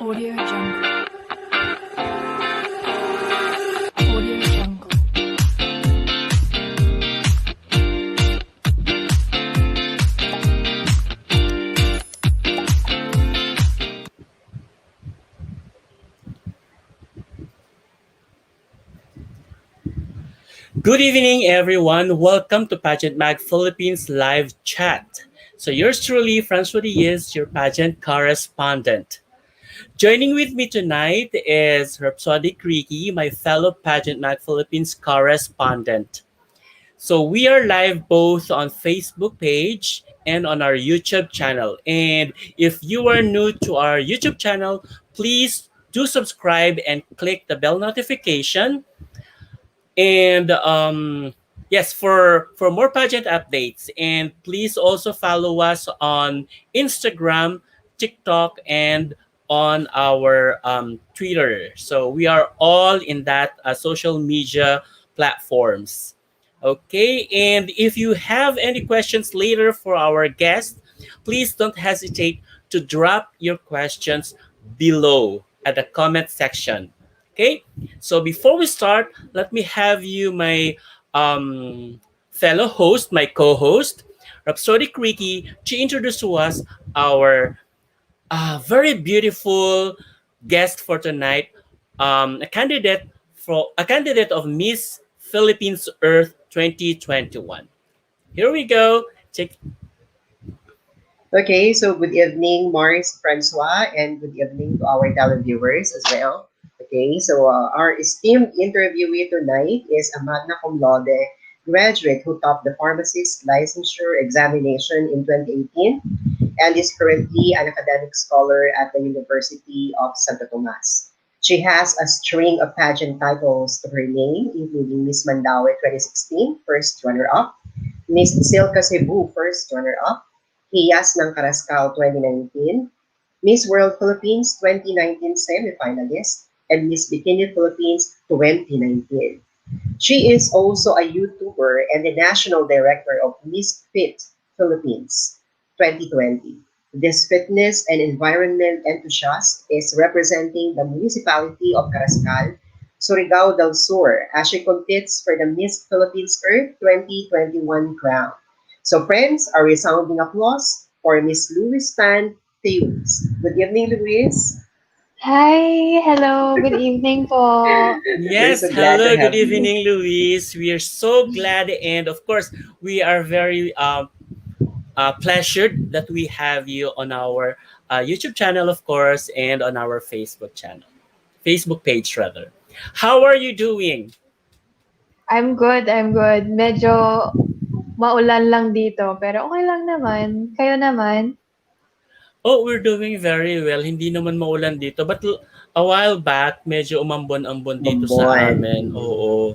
Audio Jungle. Audio Jungle. Good evening, everyone. Welcome to Pageant Mag Philippines live chat. So yours truly, Francois Diaz, your pageant correspondent. Joining with me tonight is Rhapsodic Ricky, my fellow Pageant Mag Philippines correspondent. So we are live both on Facebook page and on our YouTube channel. And if you are new to our YouTube channel, please do subscribe and click the bell notification and yes, for more pageant updates, and please also follow us on Instagram, TikTok, and on our Twitter. So we are all in that social media platforms. Okay, and if you have any questions later for our guest, please don't hesitate to drop your questions below at the comment section. Okay, so before we start, let me have you, my fellow host, my co-host, Rhapsodic Ricky, to introduce to us our very beautiful guest for tonight, a candidate of Miss Philippines Earth 2021. Here we go. Take. Okay, so good evening, Mars Francois, and good evening to our televiewers as well. Okay, so our esteemed interviewee tonight is a magna cum laude graduate who topped the pharmacist licensure examination in 2018 and is currently an academic scholar at the University of Santo Tomas. She has a string of pageant titles to her name, including Miss Mandaue 2016, first runner-up, Miss Silka Cebu, first runner-up, Hiyas ng Carrascal 2019, Miss World Philippines 2019 semifinalist, and Miss Bikini Philippines 2019. She is also a YouTuber and the national director of Miss Fit Philippines 2020. This fitness and environment enthusiast is representing the municipality of Carrascal, Surigao del Sur, as she competes for the Miss Philippines Earth 2021 crown. So, friends, a resounding applause for Miss Louise Theunis. Good evening, Louise. Hi, hello, good evening po. We're Yes, so glad to hello, good have you. evening, Louise. We are so glad, and of course, we are very pleasured that we have you on our YouTube channel, of course, and on our Facebook page, rather. How are you doing? I'm good. Medyo maulan lang dito, pero okay lang naman. Kayo naman? Oh, we're doing very well. Hindi naman maulan dito, but a while back, medyo umambon-ambon dito sa Mamboy. amin. Oo.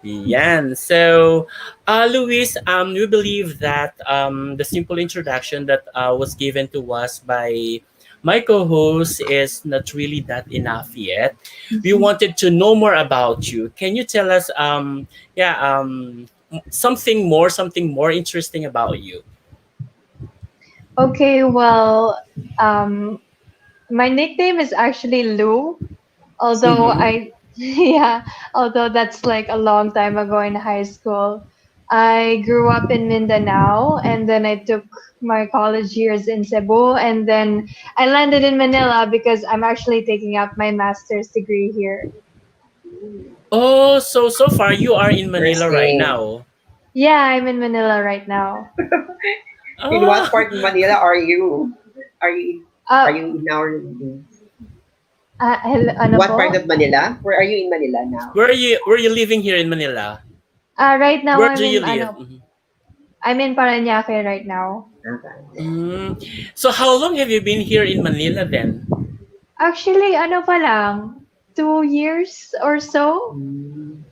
Yan. So, Luis, we believe that the simple introduction that was given to us by my co-host is not really that enough yet. We wanted to know more about you. Can you tell us, something more interesting about you? Okay, well, um, my nickname is actually Lou, although Mm-hmm. yeah, although that's like a long time ago in high school. I grew up in Mindanao and then I took my college years in Cebu and then I landed in Manila because I'm actually taking up my master's degree here. Oh, so far you are in Manila right Interesting. now. Yeah, I'm in Manila right now. In what Oh, part of Manila are you? Are you Uh, are you in our ano what po? part of Manila? Where are you in Manila now? where are you living here in Manila? Right now Where do you live? Mhm. I'm in Parañaque right now. Okay. Mm. So how long have you been here in Manila then? Actually, ano pa lang, 2 years or so. Mm.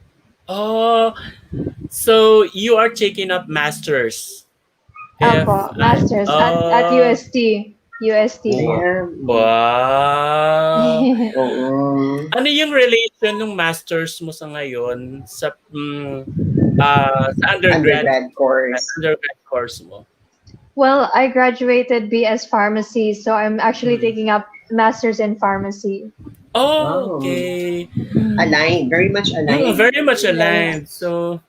Oh, so you are taking up masters. If Opo, I masters at oh UST. UST po. Ayan. wow. Oo. Ano yung relation ng masters mo sa ngayon sa Undergrad course. undergrad course mo? Well, I graduated BS Pharmacy, so I'm actually Mhm. taking up master's in pharmacy. Oh, Wow. okay. Aligned. Very much aligned. Very much Yeah, yeah. aligned. So,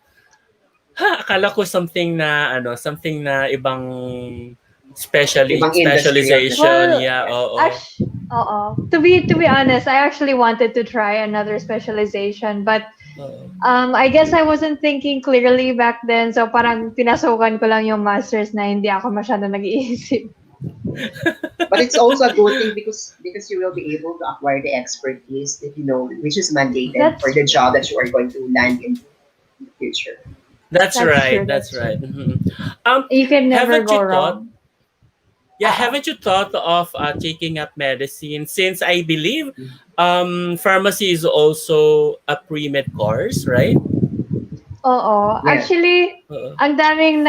akala ko something na something na ibang Ibang industry specialization. altogether. Well, Yeah, Yeah. oo. actually, to be honest, I actually wanted to try another specialization, but Oo. I guess I wasn't thinking clearly back then. So parang pinasukan ko lang yung masters na hindi ako masyado nag-iisip. But it's also a good thing because you will be able to acquire the expertise that you know which is mandated for That's the job that you are going to land in the future. That's that's right. true. That's That's right. true. Mhm. Um, You can never haven't go you thought? wrong. Yeah, Uh-uh. haven't you thought of taking up medicine? Since I believe, pharmacy is also a pre-med course, right? Oo. Yeah. Actually, Oo. ang daming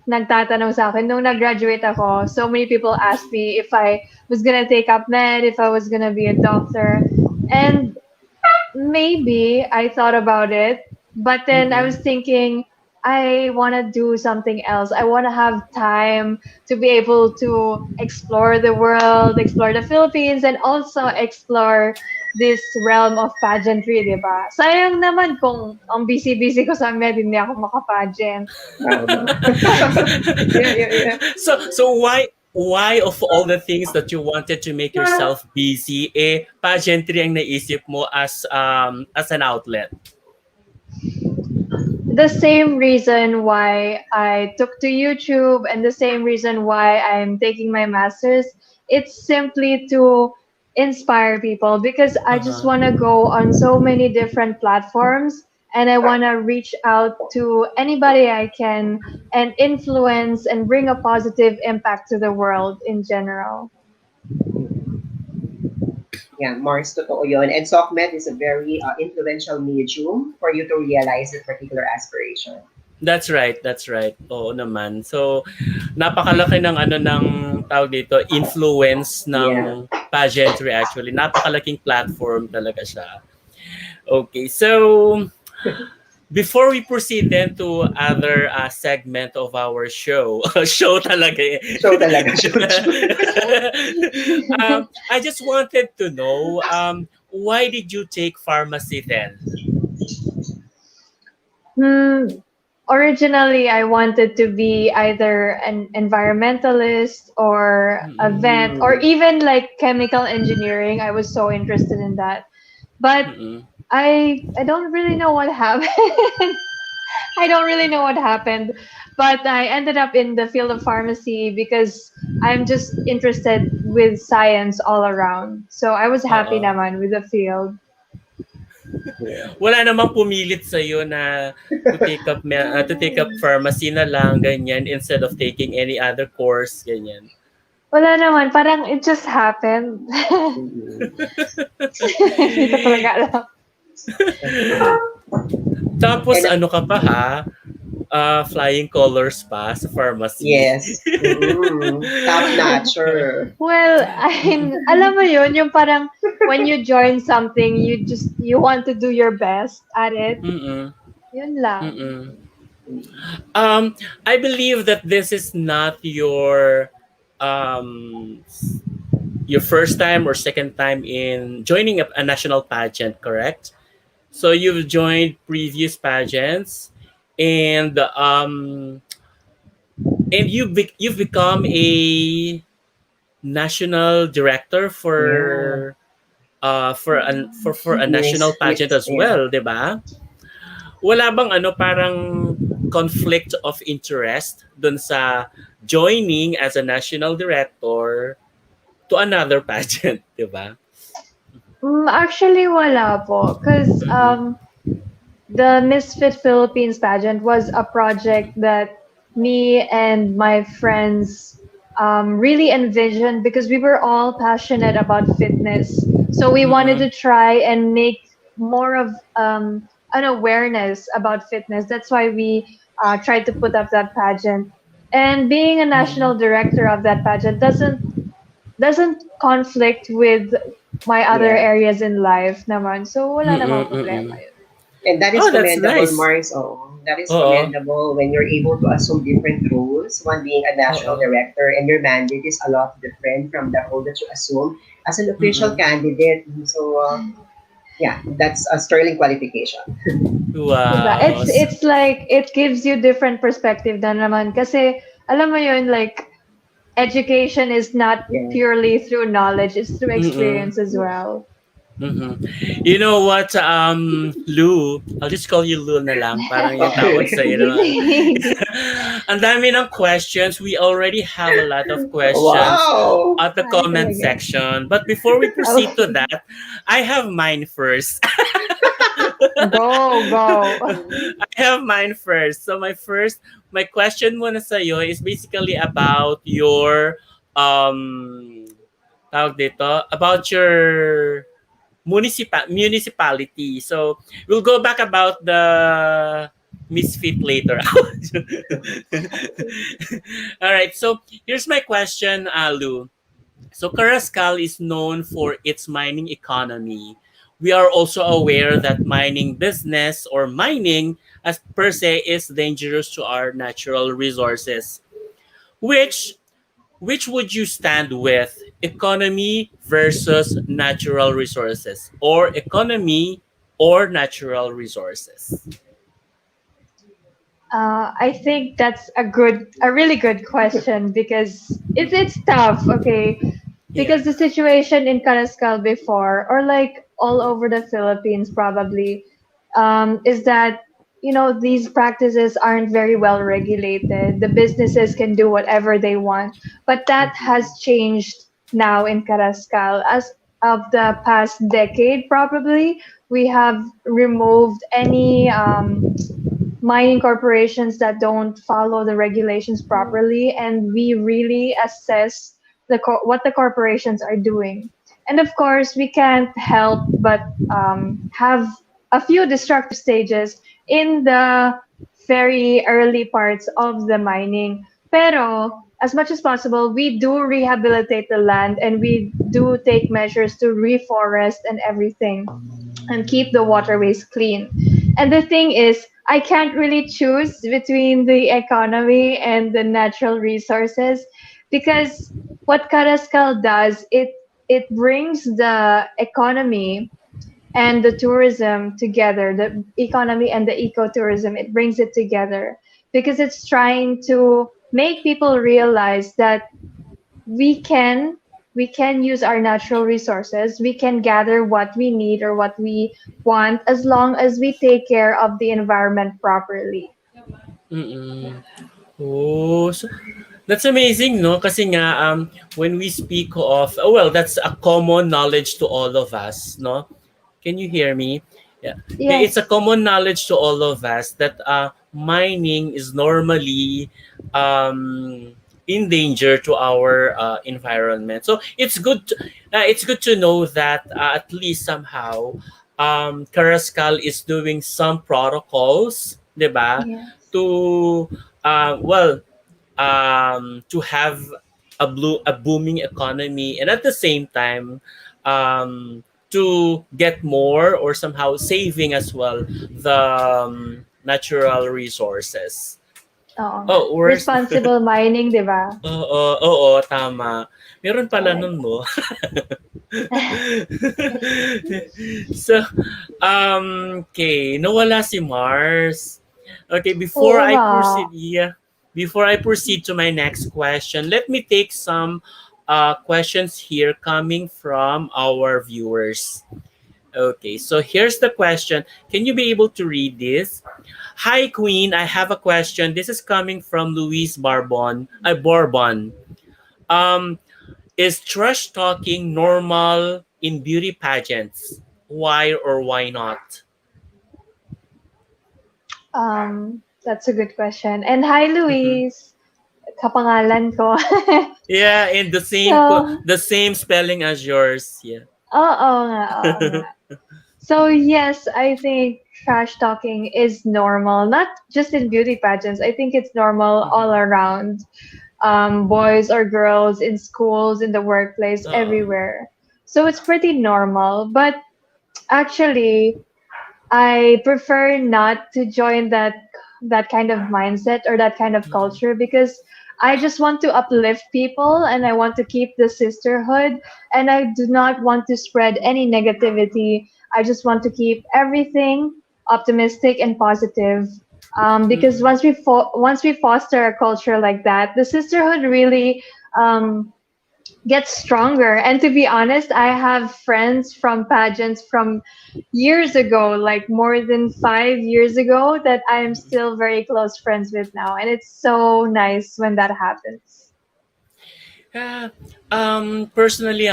nagtatanong sa akin. Nung nag-graduate ako, so many people asked me if I was gonna take up med, if I was gonna be a doctor. And maybe I thought about it, but then I was Mm-mm. thinking I want to do something else. I want to have time to be able to explore the world, explore the Philippines, and also explore this realm of pageantry, di ba? Sayang naman kung ang busy-busy ko sa med, hindi ako makapageant. Tama. Yeah, yeah, yeah. So why of all the things that you wanted to make yourself busy, pageantry ang naisip mo as an outlet? The same reason why I took to YouTube and the same reason why I'm taking my master's, it's simply to inspire people because I just Uh-huh. want to go on so many different platforms and I want to reach out to anybody I can and influence and bring a positive impact to the world in general. Yeah, Mars, totoo yun. And SOCMED is a very influential medium for you to realize that particular aspiration. That's right, that's right. Oo naman. So, napakalaki ng ng tawag dito, influence Yeah. ng pageantry actually. Napakalaking platform talaga siya. Okay, so before we proceed then to other segment of our show, show talaga eh. Show talaga, show. I just wanted to know, why did you take pharmacy then? Hmm, originally, I wanted to be either an environmentalist or a Mm-mm. vet or Mm. even like chemical engineering. I was so interested in that. But Mm-mm. I don't really know what happened. I don't really know what happened. But I ended up in the field of pharmacy because I'm just interested with science all around. So I was happy Oo. naman with the field. Yeah. Wala namang pumilit sa iyo na to take up pharmacy na lang ganyan instead of taking any other course ganyan. Wala naman, parang it just happened. Mm. Hindi ko talaga alam. Tapos And ano ka pa ha? Flying colors pa sa pharmacy. yes, top notch, sure. Well, alam mo yun, yung parang when you join something, you want to do your best at it. Mm-mm. Yun lang. Mm-mm. I believe that this is not um, your first time or second time in joining a national pageant, correct? So you've joined previous pageants, and you've become a national director Yeah, for a national pageant as yeah. well, 'di ba? Wala bang parang conflict of interest dun sa joining as a national director to another pageant, 'di ba? Actually, wala po. Because Mm-mm. the Misfit Philippines pageant was a project that me and my friends really envisioned because we were all passionate about fitness. So we wanted Mm-mm. to try and make more of an awareness about fitness. That's why we tried to put up that pageant. And being a national Mm-mm. director of that pageant doesn't conflict with my other Yeah. areas in life naman. So wala Mm-mm. namang problema Mm-mm. yun. And that is Oh, that's commendable, nice. Mars. Oh, that is Oo. commendable when you're able to assume different roles, one being a national Oo. director, and your mandate is a lot different from the role that you assume as an official Mm-mm. candidate. So, yeah, that's a sterling qualification. Diba? Wow. It's like it gives you different perspective na naman kasi alam mo yun like education is not Yeah. purely through knowledge, it's through Mm-mm. experience as Yeah. well. Mm-hmm. You know what, Lou, I'll just call you Lou na lang. Parang yung tawag Okay. sa Sige, naman. sige. Ang dami ng questions. We already have a lot of questions Wow. at the Ay, comment talaga. section. But before we proceed to Okay. that, I have mine first. Go, go. I have mine first. So my question muna sa'yo is basically about your, tawag dito, about your municipality. So we'll go back about the misfit later. All right. So here's my question, Alu. So Carrascal is known for its mining economy. We are also aware that mining business or mining as per se is dangerous to our natural resources. Which which would you stand with? Economy versus natural resources or economy or natural resources? I think that's a really good question because it's tough, okay? Yeah. Because the situation in Carrascal before, or like all over the Philippines probably, is that these practices aren't very well regulated. The businesses can do whatever they want, but that has changed now in Carrascal. As of the past decade, probably we have removed any mining corporations that don't follow the regulations properly, and we really assess what the corporations are doing. And of course we can't help but have a few destructive stages in the very early parts of the mining, pero as much as possible we do rehabilitate the land and we do take measures to reforest and everything and keep the waterways clean. And the thing is, I can't really choose between the economy and the natural resources because what Carrascal does, it brings the economy and the tourism together, the economy and the ecotourism, it brings it together because it's trying to make people realize that we can we can use our natural resources, we can gather what we need or what we want as long as we take care of the environment properly. Mm-mm. Oh, so that's amazing, no? Kasi nga, when we speak of, oh, well, that's a common knowledge to all of us, no? Can you hear me? Yeah. Yeah, it's a Yes. common knowledge to all of us that mining is normally in danger to our environment. So it's good to know that at least somehow Carrascal is doing some protocols, 'di ba? Yes. To well to have a booming economy and at the same time to get more or somehow saving as well the natural resources. Oo nga. Oh, where's Responsible mining, di ba? oo, tama. Meron pala Correct. nun, no? So, okay, nawala si Mars. Okay, before Oo I nga. proceed, yeah, before I proceed to my next question, let me take some questions here coming from our viewers. Okay, so here's the question. Can you be able to read this? Hi, Queen. I have a question. This is coming from Louise Bourbon. Um, is trash talking normal in beauty pageants? Why or why not? That's a good question. And hi, Mhm. Louise. Kapangalan ko. Yeah, and So, the same spelling as yours. Yeah. oo nga. So yes, I think trash talking is normal, not just in beauty pageants. I think it's normal all Mhm. around, boys or girls, in schools, in the workplace, Uh-uh. everywhere. So it's pretty normal. But actually, I prefer not to join that kind of mindset or that kind of culture, because I just want to uplift people and I want to keep the sisterhood, and I do not want to spread any negativity. I just want to keep everything optimistic and positive. Because Mm-mm. once we foster a culture like that, the sisterhood really get stronger. And to be honest, I have friends from pageants from years ago, like more than 5 years ago, that I'm still very close friends with now. And it's so nice when that happens. Yeah. Personally,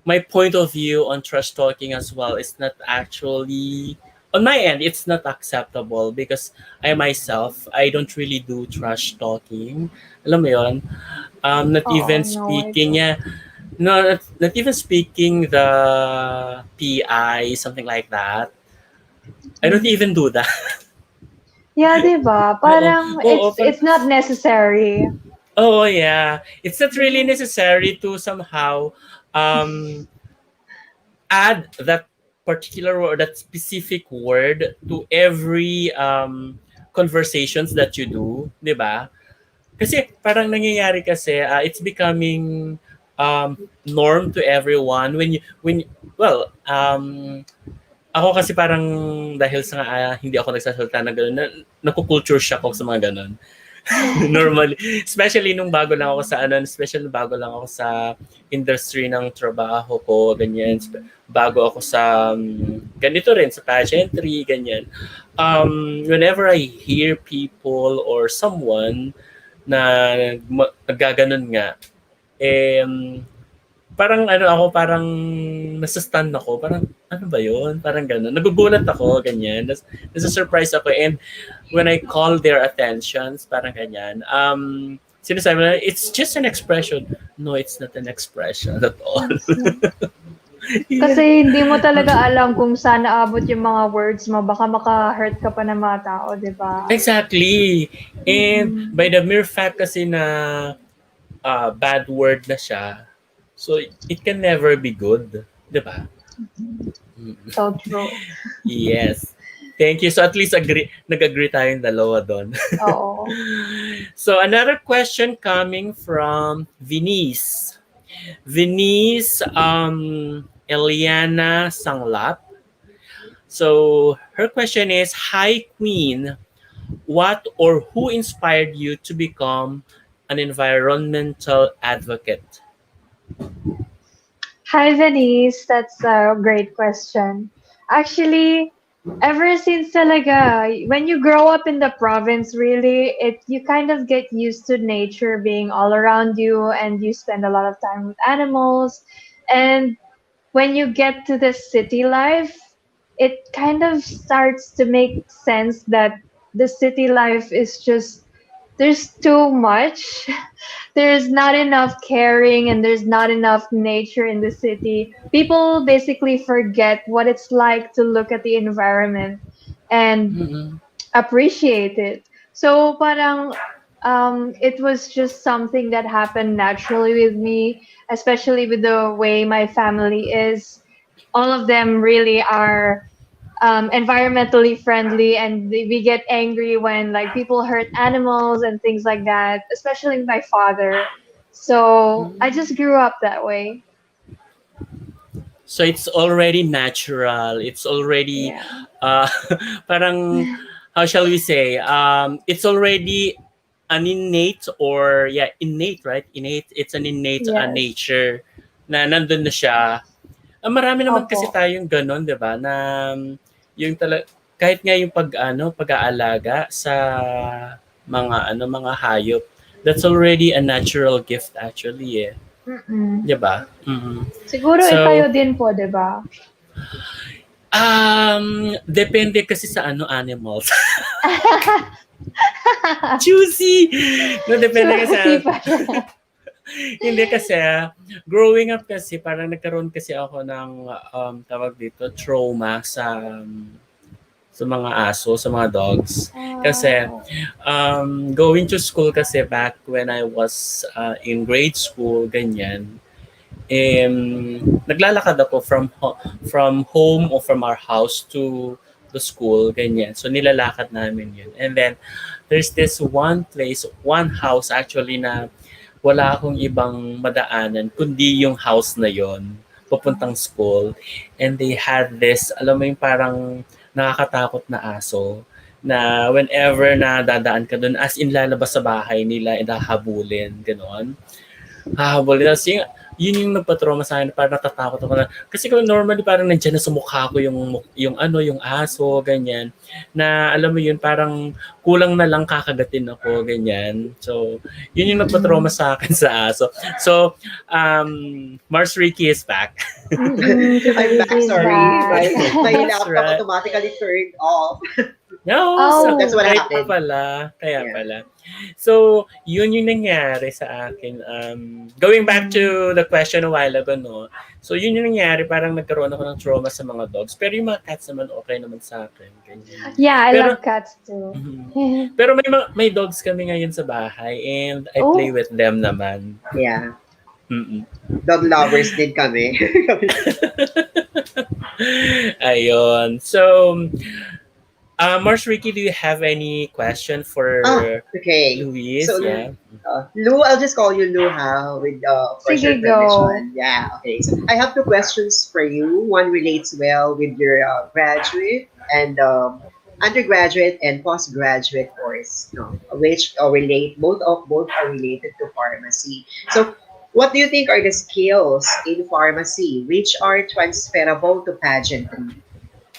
my point of view on trash talking as well is not actually on my end. It's not acceptable because I myself I don't really do trash talking. Alam mo yon? Not Oh, even no, I speaking. don't. Yeah, no, not even speaking the PI something like that. I don't Mhm. even do that. Yeah, diba? Oo, Parang oo, it's not necessary. oh yeah, it's not really Diba? necessary to somehow um add that particular or that specific word to every conversations that you do, 'di ba? Kasi parang nangyayari kasi it's becoming norm to everyone well ako kasi parang dahil sa hindi ako nagsasalita na gano'n, nakukulture shock ako sa mga gano'n. Normally, especially nung bago lang ako sa especially bago lang ako sa industry ng trabaho ko, ganyan. Bago ako sa ganito rin sa pageantry, ganyan. Whenever I hear people or someone na naggaganon nga, eh, parang ako, parang nasa-stun ako. Parang, ano ba yun? Parang gano'n. Nagugulat ako, ganyan. Nasa-surprise ako. And when I call their attentions, parang ganyan. Sinasabi na, it's just an expression. No, it's not an expression at all. It's not. Yeah. Kasi hindi mo talaga alam kung saan naabot yung mga words mo. Baka maka-hurt ka pa ng mga tao, di ba? Exactly. And Mm-mm. by the mere fact kasi na bad word na siya, so it can never be good. Di ba? Mm. So true. Yes. Thank you. So at least nag-agree tayong dalawa doon. Oo. So another question coming from Venice. Venice Eliana Sanglap. So her question is, "Hi Queen, what or who inspired you to become an environmental advocate?" Hi, Venice. That's a great question. Actually, ever since talaga, when you grow up in the province, really, you kind of get used to nature being all around you, and you spend a lot of time with animals. And when you get to the city life, it kind of starts to make sense that the city life is just there's too much. There's not enough caring and there's not enough nature in the city. People basically forget what it's like to look at the environment and Mm-mm. appreciate it. So parang it was just something that happened naturally with me, especially with the way my family is. All of them really are environmentally friendly, and we get angry when like people hurt animals and things like that, especially my father. So I just grew up that way. So it's already natural. It's already Yeah. uh, parang how shall we say? It's already an innate or yeah, innate, right? Innate. It's an innate Yes. nature na nandun na siya. Marami naman kasi Opo. tayong ganon, 'di ba? Na yung kahit nga yung pag-aalaga sa mga hayop. That's already a natural gift actually, eh. Mm-mm. 'Di ba? Mhm. Siguro kayo So, din po, di ba? depende kasi sa animals. Juicy! No, depende kasi Juicy pa siya. hindi kasi, growing up kasi, parang nagkaroon kasi ako ng, tawag dito, trauma sa mga aso, sa mga dogs. Kasi, Oh. going to school kasi back when I was in grade school, ganyan, naglalakad ako from home or from our house to the school, ganyan. So nilalakad namin yun. And then there's this one place, one house actually na wala akong ibang madaanan kundi yung house na yon papuntang school. And they had this, alam mo yung parang nakakatakot na aso na whenever na dadaan ka doon, as in lalabas sa bahay nila, idahabulin, gano'n. Hahabulin. Tapos yun yung nagpa-trauma sa akin, parang natatakot ako na, kasi kung normally parang nandiyan na sa mukha ko yung aso, ganyan, na alam mo yun, parang kulang na lang kakagatin ako, ganyan. So, yun yung nagpa-trauma sa akin sa aso. So, Mars Ricky is back. I'm back, sorry. My That's laptop right. automatically turned off. No, Oh. so That's what kaya happened. pala, kaya Yeah. pala. So, yun yung nangyari sa akin. Going back to the question a while ago, no? So, yun yung nangyari, parang nagkaroon ako ng trauma sa mga dogs. Pero yung mga cats naman, okay naman sa akin. Ganyan. Yeah, I Pero, love cats too. pero may dogs kami ngayon sa bahay and I play Oh. with them naman. Yeah. Mm-mm. Dog lovers din kami. Ayun. So, Mars Ricky, do you have any question for Okay. Louise? So, Yeah. Lou, I'll just call you Lou how with, of course, your Sige, go. permission. Yeah, okay. So, I have two questions for you. One relates well with your graduate and undergraduate and postgraduate course, no, which both are related to pharmacy. So, what do you think are the skills in pharmacy which are transferable to pageantry?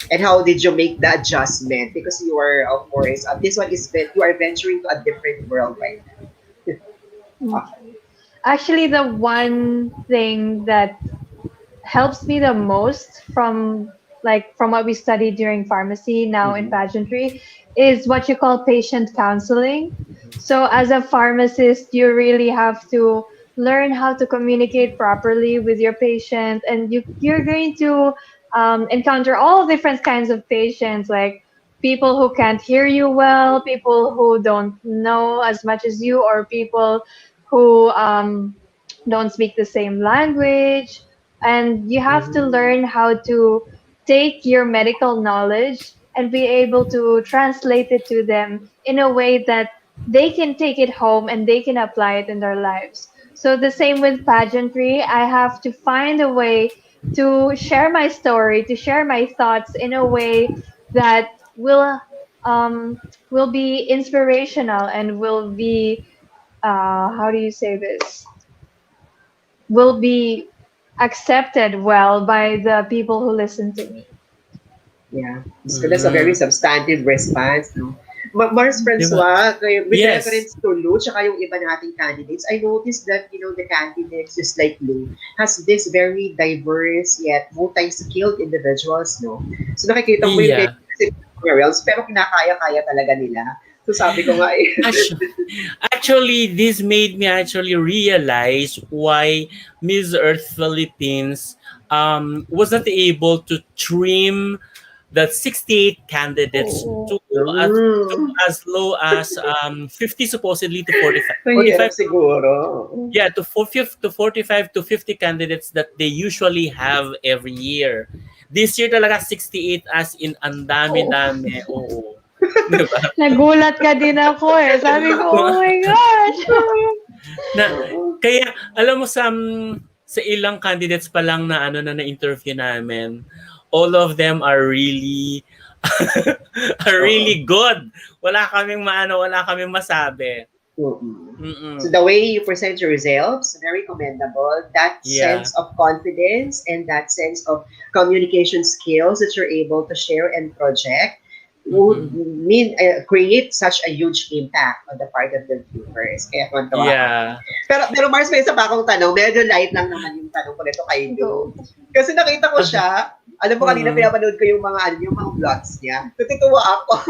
And how did you make the adjustment? Because you are, of course, this one is you are venturing to a different world right now. Actually, the one thing that helps me the most from what we studied during pharmacy now in pageantry is what you call patient counseling. So as a pharmacist, you really have to learn how to communicate properly with your patient, and you're going to encounter all different kinds of patients, like people who can't hear you well, people who don't know as much as you, or people who don't speak the same language. And you have to learn how to take your medical knowledge and be able to translate it to them in a way that they can take it home and they can apply it in their lives. So the same with pageantry, I have to find a way to share my story, to share my thoughts in a way that um, will be inspirational and will be how do you say this? Will be accepted well by the people who listen to me. Yeah. So that's a very substantive response, no? Mars Diba? Francois, with Yes. reference to Lou, tsaka yung iba nating candidates, I noticed that, the candidates, just like Lou, has this very diverse yet multi-skilled individuals, no? So nakikita mo yung Yeah. materials, pero kinakaya-kaya talaga nila. So sabi ko nga eh. Actually, this made me actually realize why Miss Earth Philippines wasn't able to trim the 68 candidates to as low as 50 supposedly to 45. Mahirap 45 siguro. yeah, to 45 to 50 candidates that they usually have every year. This year talaga 68 as in ang dami-dami. Oo. Diba? Nagulat ka din ako eh. Sabi ko, oh my gosh! Na kaya alam mo sa ilang candidates pa lang na na-interview namin, all of them are really are really good. Wala kaming masabi. Mm-mm. So the way you present your results, very commendable. That Yeah. sense of confidence and that sense of communication skills that you're able to share and project would create such a huge impact on the part of the viewers. Kaya tuwan-tuwa ako. Yeah. Pero Mars, may isa pa akong tanong. Medyo light lang naman yung tanong ko nito kay Lou. Kasi nakita ko siya, alam mo kanina pinapanood ko yung mga vlogs niya. Natutuwa ako.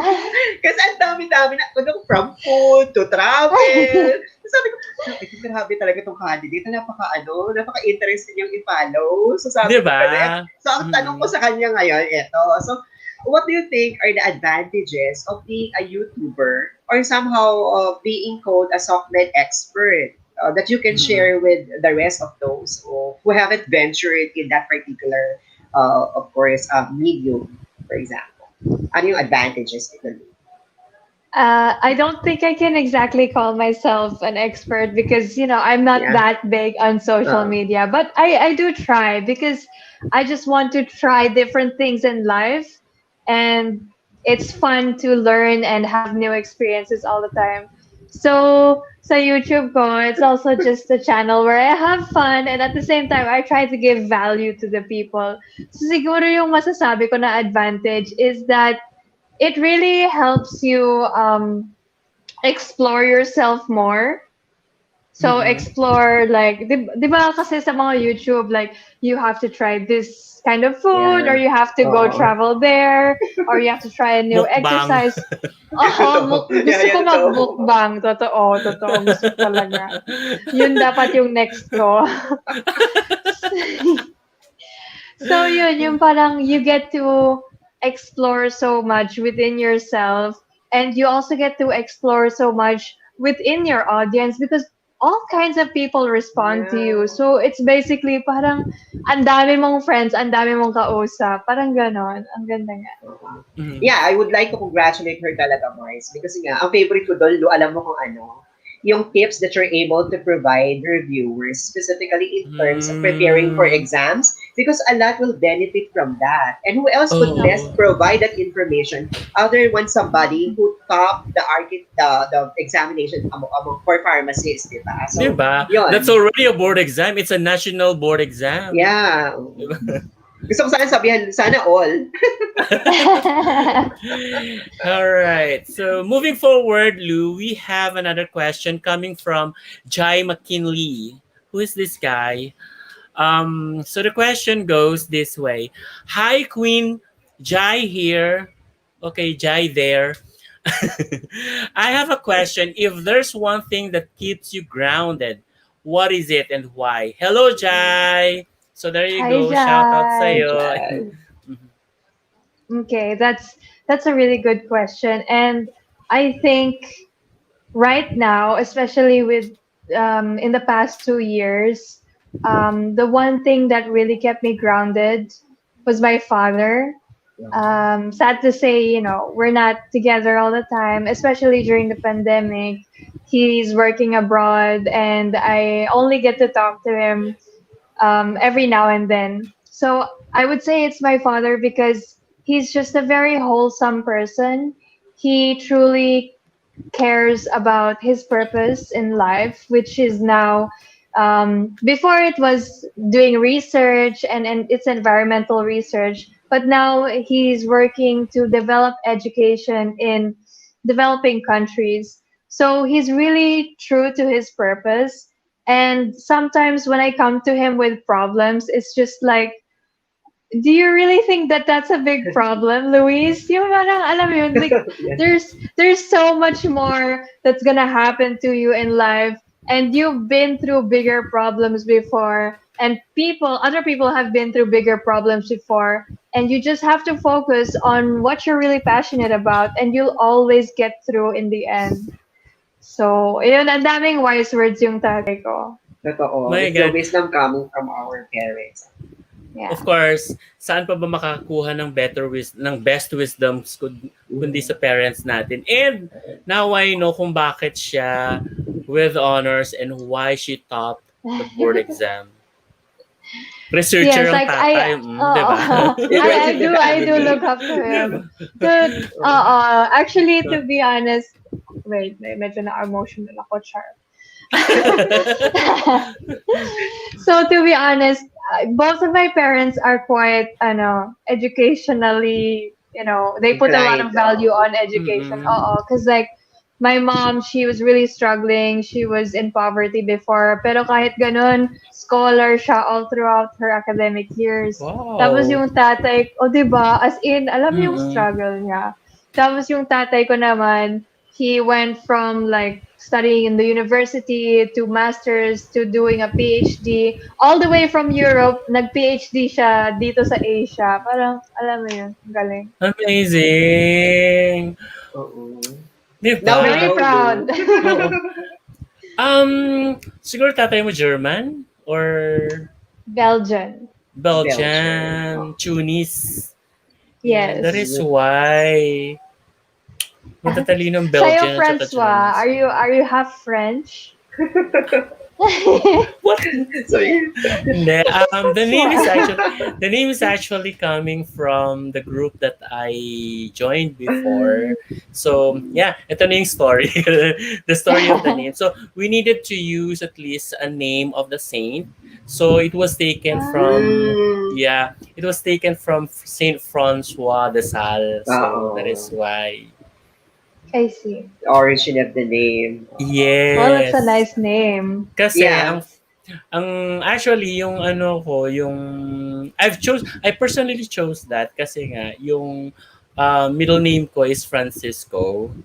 Kasi ang dami-dami na, from food to travel. Sabi ko, grabe talaga itong candidate. Napaka-interesting yung i-follow. So sabi Diba? ko, so ang tanong ko sa kanya ngayon, eto. So, what do you think are the advantages of being a YouTuber or somehow being called a SOCMED expert that you can share with the rest of those who haven't ventured in that particular, of course, medium, for example? Ano yung advantages nito? I don't think I can exactly call myself an expert because, I'm not Yeah. that big on social Uh, media, but I do try because I just want to try different things in life. And it's fun to learn and have new experiences all the time. So, YouTube ko, it's also just a channel where I have fun and at the same time, I try to give value to the people. So, siguro yung masasabi ko na advantage is that it really helps you explore yourself more. So Mm-mm. explore like di ba kasi sa mga YouTube like you have to try this kind of food or yeah. you have to go Oo. travel there or you have to try a new Mukbang. exercise. Oh, Totoo. Yeah, gusto ko yeah, totoo. mag-mukbang. Totoo, totoo. Gusto ko talaga. Yun dapat yung next ko. So yun, yung parang you get to explore so much within yourself and you also get to explore so much within your audience because all kinds of people respond to you. Yeah. So it's basically parang ang dami mong friends, ang dami mong kausap. Parang ganon. Ang ganda nga. Mm. Yeah, I would like to congratulate her talaga, Mars. Because nga, ang favorite ko doon, alam mo kung ano, yung tips that you're able to provide reviewers, specifically in terms of preparing for Mm. exams, because a lot will benefit from that. And who else could best Oh. provide that information other than somebody who topped the examination among for pharmacists, di ba? So, Diba? That's yon. already a board exam. It's a national board exam. Yeah. Gusto ko sana sabihan, sana all. All right. So moving forward, Lou, we have another question coming from Jai McKinley. Who is this guy? So the question goes this way. Hi, Queen. Jai here. Okay, Jai there. I have a question. If there's one thing that keeps you grounded, what is it and why? Hello, Jai. So there you Hi, go. Shout out Hi, Jai. sa'yo. Jai. Okay, that's a really good question. And I think right now, especially with in the past 2 years, the one thing that really kept me grounded was my father. Sad to say, we're not together all the time, especially during the pandemic. He's working abroad, and I only get to talk to him every now and then. So I would say it's my father because he's just a very wholesome person. He truly cares about his purpose in life, which is now, before it was doing research and it's environmental research, but now he's working to develop education in developing countries. So he's really true to his purpose. And sometimes when I come to him with problems, it's just like, do you really think that that's a big problem, Louise? Yung parang, alam mo yun, like, Yeah. there's so much more that's gonna happen to you in life, and you've been through bigger problems before, and other people have been through bigger problems before, and you just have to focus on what you're really passionate about, and you'll always get through in the end. So, yun, ang daming wise words yung tatay ko. Totoo. My It's the God. wisdom coming from our parents. Of Yeah. course, saan pa ba makakakuha ng ng best wisdoms kundi sa parents natin. And now I know kung bakit siya with honors and why she topped the board exam. Researcher Yes, ang like I, tatay, di ba? It runs in the I do family. look up to him. Di ba? To, actually, to be honest, wait, medyo na-emotional ako, Char. So to be honest, both of my parents are quite, educationally, they put a lot of Inclined. value on education. Mm-mm. Because like my mom, she was really struggling. She was in poverty before. Pero kahit ganun, scholar siya all throughout her academic years. Tapos Wow. yung tatay, o diba, as in, alam mo yung Mm-mm. struggle niya. Tapos yung tatay ko naman, he went from like studying in the university to masters to doing a PhD all the way from Europe, nag-PhD siya dito sa Asia. Parang alam mo yun, ang galing. Amazing. Oo. Di Now we ba? Very know, proud. Oo. Siguro tatay mo German or Belgian. Belgium. Belgian, Tunis. Yeah, that Yes. is why matatalinong Sa'yo, Belgian at saka Francois, Germans. are you half French? What? So, yeah. Hindi. Francois. The name is actually coming from the group that I joined before. So yeah, ito na yung story. The story of the name. So we needed to use at least a name of the saint. So it was taken from Mm. yeah, it was taken from Saint Francois de Sales. So that is Oo. why. I see. The origin of the name. Well, it's a Yes. nice name. Kasi Yeah. ang actually yung ano ko, yung I personally chose that kasi nga yung middle name ko is Francisco.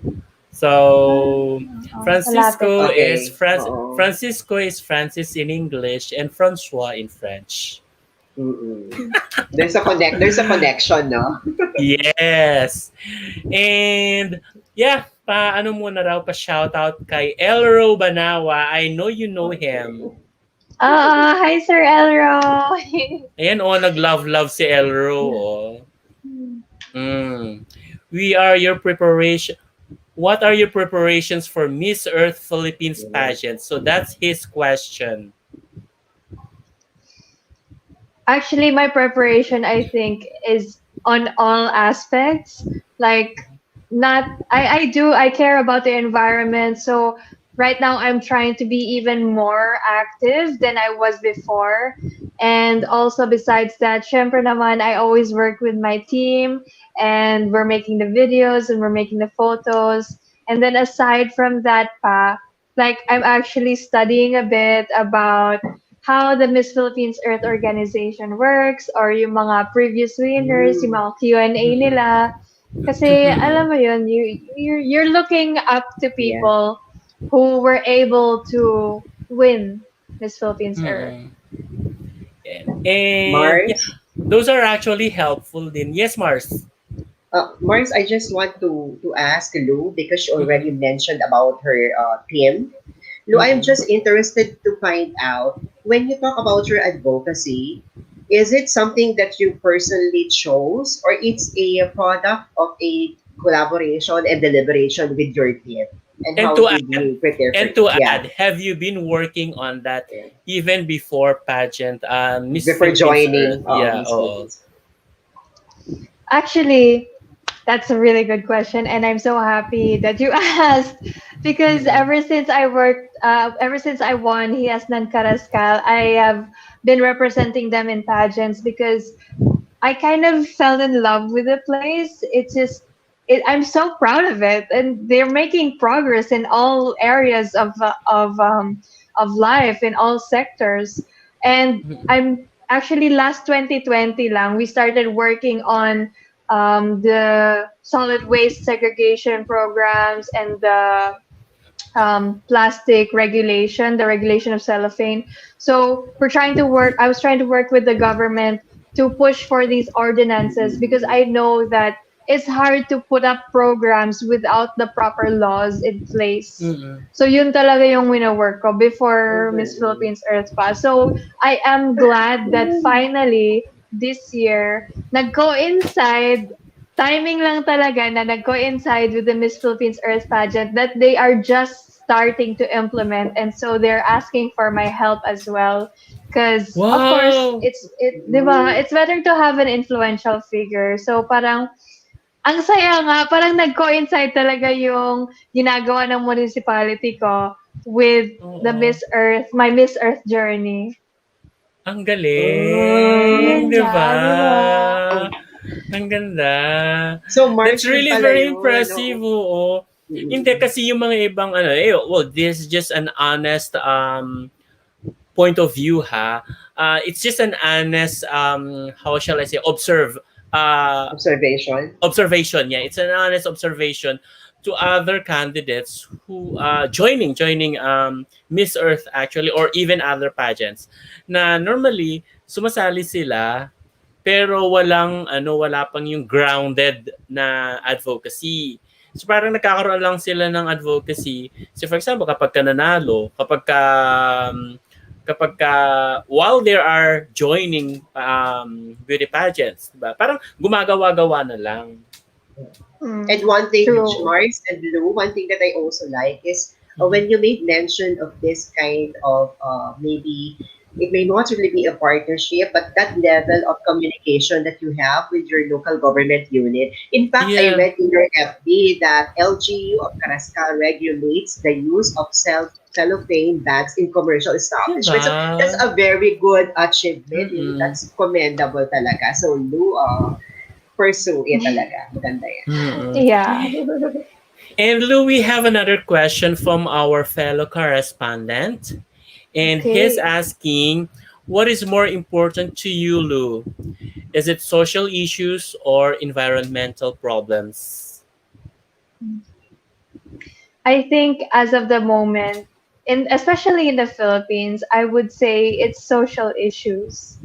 So Malapit lang. Okay. Oo. Francisco is Francis in English and Francois in French. Mm-mm. There's a connection, no? Yes. And yeah, ano muna raw pa shout out kay Elro Banawa. I know you know him. Hi, Sir Elro. Ayan, oh, nag-love si Elro, oh. Mm. We are your preparation. What are your preparations for Miss Earth Philippines pageant? So that's his question. Actually, my preparation, I think, is on all aspects. Like, not, I care about the environment. So, right now, I'm trying to be even more active than I was before. And also, besides that, syempre naman, I always work with my team and we're making the videos and we're making the photos. And then, aside from that, like, I'm actually studying a bit about how the Miss Philippines Earth Organization works or yung mga previous winners, yung Mm. mga Q&A Mm-mm. nila. Kasi Mm-mm. alam mo yun, you're looking up to Yeah. people who were able to win Miss Philippines Earth. Mm-mm. And yeah, Mars? those are actually helpful din. Yes, Mars. Mars, I just want to ask Lou because she already Mm-mm. mentioned about her team. Lou, I'm Mm-mm. just interested to find out when you talk about your advocacy, is it something that you personally chose or it's a product of a collaboration and deliberation with your team? And And how to did you prepare for And it? to Yeah, add, have you been working on that even before pageant, Miss before Philippines Earth? joining Yeah, Miss oo. Philippines. Actually, that's a really good question, and I'm so happy that you asked because Mm-mm. ever since I won Hiasnan Carrascal, I have been representing them in pageants because I kind of fell in love with the place. I'm so proud of it, and they're making progress in all areas of life in all sectors. And Mm-mm. I'm actually last 2020 lang we started working on the solid waste segregation programs and the plastic regulation, the regulation of cellophane. So I was trying to work with the government to push for these ordinances because I know that it's hard to put up programs without the proper laws in place. Mm-mm. So yun talaga yung wina-work ko before Miss Mm-hmm. Philippines Earth pa. So I am glad that finally this year nag-coincide timing lang talaga na nag-coincide with the Miss Philippines Earth pageant that they are just starting to implement, and so they're asking for my help as well because of course Wow! diba, it's better to have an influential figure. So parang ang saya nga, parang nag-coincide talaga yung ginagawa ng municipality ko with the Oo. My Miss Earth journey. Ang galing, Yun Mm. di nga, ba? di ba? Ang ganda. So, That's Mars, yun really pala very yun. impressive, Oo. oo. Hindi Mm-mm. kasi yung mga ibang well, this is just an honest point of view ha. It's just an honest how shall I say uh Observation. observation. Yeah, it's an honest observation to other candidates who joining Miss Earth actually or even other pageants na normally sumasali sila pero wala pang yung grounded na advocacy. So parang nagkakaroon lang sila ng advocacy. So for example, kapag ka nanalo, kapag ka kapag while they are joining beauty pageants, diba? Parang gumagawa-gawa na lang. And Mm, one thing, true. Mars and Lou, one thing that I also like is Mhm. when you made mention of this kind of maybe it may not really be a partnership, but that level of communication that you have with your local government unit. In fact, I Yeah. read in your FB that LGU of Carrascal regulates the use of cellophane bags in commercial establishments. So that's Diba? a very good achievement. Really, Mm-mm. that's commendable talaga. So Lou, pursue it talaga. Maganda yan. Mm-mm. Yeah. And Lou, we have another question from our fellow correspondent. And he's Okay. asking, what is more important to you, Lou? Is it social issues or environmental problems? I think as of the moment, in especially in the Philippines, I would say it's social issues.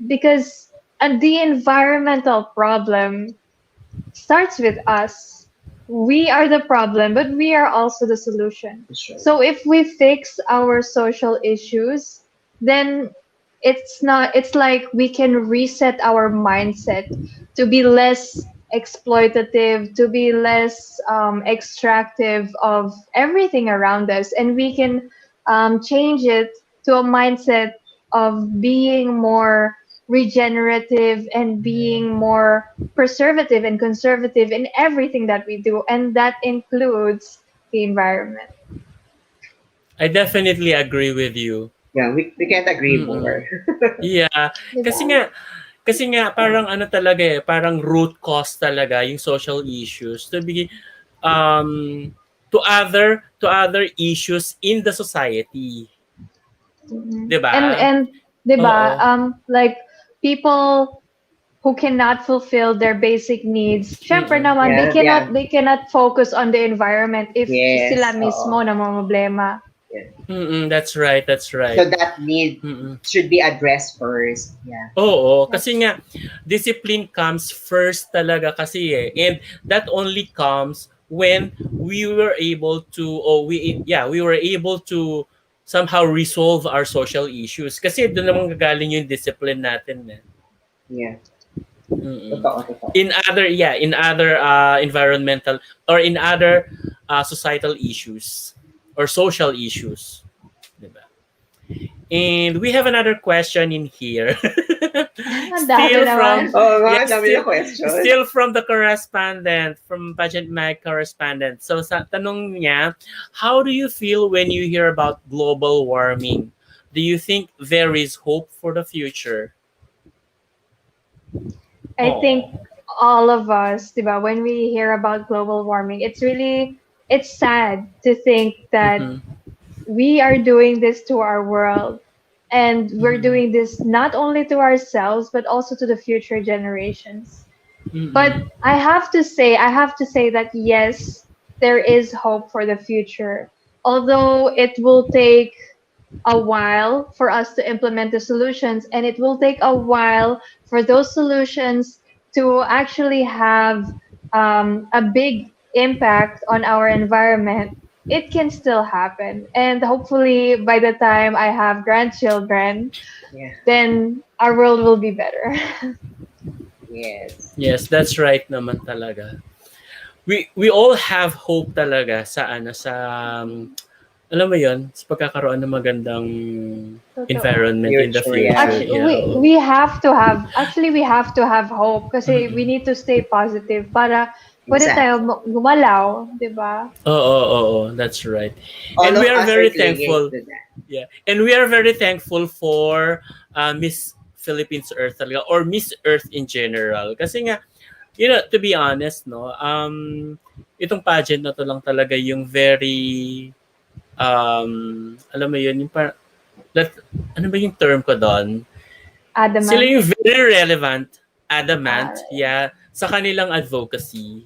Because the environmental problem starts with us. We are the problem, but we are also the solution. For sure. So if we fix our social issues, then it's like we can reset our mindset to be less exploitative, to be less extractive of everything around us, and we can change it to a mindset of being more regenerative and being more preservative and conservative in everything that we do, and that includes the environment. I definitely agree with you. Yeah, we can't agree more. Mm-mm. Yeah, kasi Diba? nga kasi nga parang ano talaga eh, parang root cause talaga yung social issues to be um to other issues in the society, Mhm. 'di ba? And 'di ba, Oo. like people who cannot fulfill their basic needs, syempre Mm. naman Yeah, yeah. they cannot focus on the environment if sila Yes, mismo oo. namomroblema. Yeah. Mm, that's right, that's right. So that need Mm. should be addressed first. Yeah. Oo, kasi nga discipline comes first talaga kasi eh. And that only comes when we were able to we were able to somehow resolve our social issues kasi doon naman gagaling yung discipline natin eh. Yeah. Mm. Totoo, totoo. In other environmental or in other societal issues or social issues, 'di ba? And we have another question in here. Ang dami still naman. from Oh, yeah, mga dami na still question. still from the correspondent, from Pageant Mag correspondent. So sa tanong niya, how do you feel when you hear about global warming? Do you think there is hope for the future? I think Oh. all of us, diba, when we hear about global warming, it's sad to think that Mhm. we are doing this to our world, and we're Mhm. doing this not only to ourselves but also to the future generations. But Mhm. I have to say that yes, there is hope for the future, although it will take a while for us to implement the solutions, and it will take a while for those solutions to actually have a big impact on our environment. It can still happen, and hopefully by the time I have grandchildren, Yeah. then our world will be better. Yes. Yes, that's right naman talaga. We all have hope talaga sa ano sa alam mo 'yon, sa pagkakaroon ng magandang Totoo. environment in the Future, future. yeah. Actually, Yeah. Oo. we have to have hope kasi we Mm-mm. need to stay positive para pwede tayo Exactly. gumalaw, 'di ba? Oo, that's right. All And we of are us are very clinging thankful. to that. Yeah. And we are very thankful for Miss Philippines Earth talaga or Miss Earth in general. Kasi nga, to be honest, no, itong pageant na to lang talaga yung very alam mo yun, yung that, ano ba yung term ko doon? Sila Adamant. yung very relevant, Ah, adamant, yeah, sa kanilang advocacy.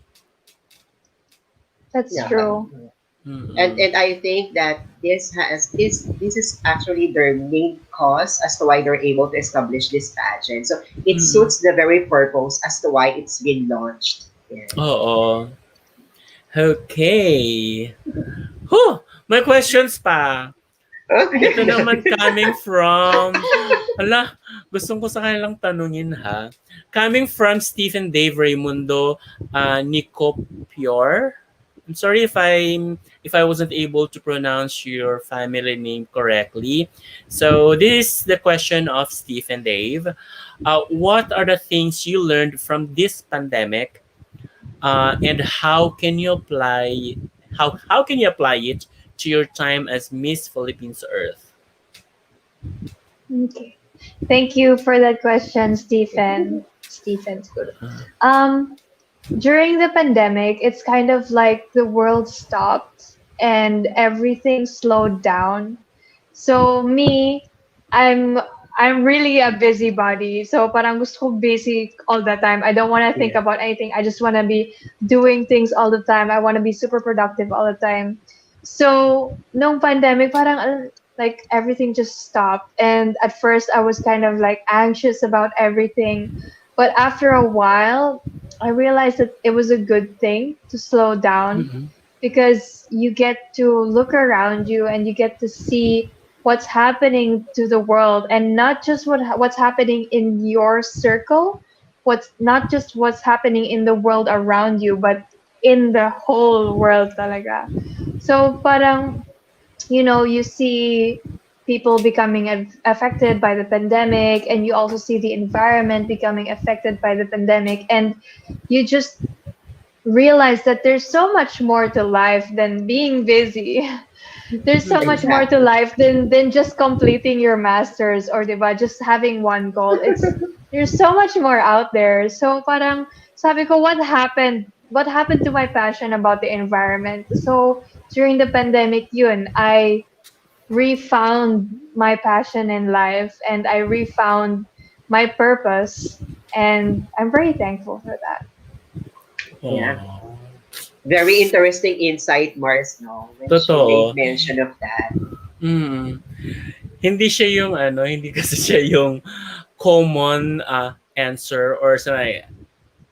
that's Yeah. true. And Mm-mm. and I think that this is actually their main cause as to why they're able to establish this pageant. So it Mm-mm. suits the very purpose as to why it's been launched. Yeah. Oo. Okay. Huh, may questions pa. Ito Okay. naman coming from, ala, gustong ko sa kanilang tanungin ha. Coming from Stephen Dave Raimundo Nicopior. I'm sorry if I wasn't able to pronounce your family name correctly. So this is the question of Stephen Dave. What are the things you learned from this pandemic, and how can you apply it to your time as Miss Philippines Earth? Okay. Thank you for that question, Stephen. Stephen, good. Um, During the pandemic, it's kind of like the world stopped and everything slowed down. So me, I'm I'm really a busybody. So parang gusto ko busy all the time. I don't want to think Yeah. about anything. I just want to be doing things all the time. I want to be super productive all the time. So nung pandemic, parang like everything just stopped. And at first, I was kind of like anxious about everything. But after a while, I realized that it was a good thing to slow down Mhm. because you get to look around you and you get to see what's happening to the world and not just what's happening in your circle, what's not just what's happening in the world around you, but in the whole world talaga. So parang you see people becoming affected by the pandemic, and you also see the environment becoming affected by the pandemic, and you just realize that there's so much more to life than being busy. There's so much more to Exactly. life than just completing your masters or diba, just having one goal. It's There's so much more out there. So parang sabi ko, what happened to my passion about the environment? So during the pandemic, yun, I refound my passion in life and I refound my purpose, and I'm very thankful for that. Yeah. Oh, Very interesting insight, Mars, no? When she made totoo. mention of that. Mm. Hindi siya yung ano, hindi kasi siya yung common answer or sa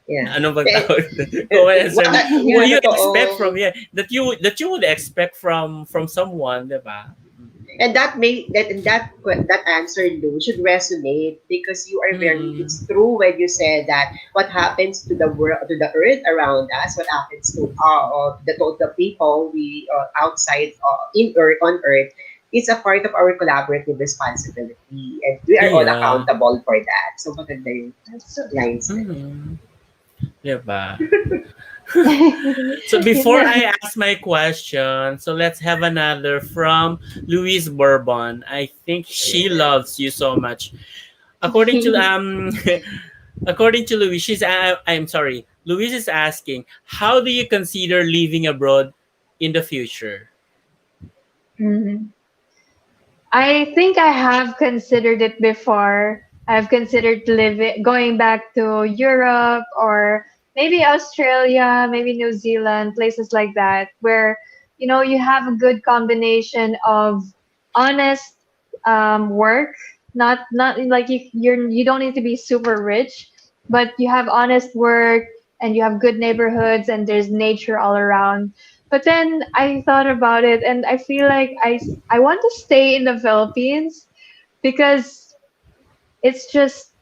Yeah. ano bang Eh, tawag doon? Common answer na yeah, what you expect totoo. from, yeah, that you would expect from someone, 'di ba? And that answer, Lou, should resonate because you are very. Mm. It's true when you said that what happens to the world, to the earth around us, what happens to the people we outside in earth on earth. It's a part of our collaborative responsibility, and we are all Yeah. accountable for that. So maganda yung That's so mindset. Mm. 'Di ba? So Yun before nga. I ask my question, so let's have another from Louise Bourbon. I think she loves you so much. According to according to Louise, I'm sorry. Louise is asking, how do you consider living abroad in the future? Mhm. I think I have considered it before. I've considered going back to Europe or maybe Australia, maybe New Zealand, places like that, where you have a good combination of honest work, not like you don't need to be super rich, but you have honest work and you have good neighborhoods and there's nature all around. But then I thought about it and I feel like I want to stay in the Philippines because it's just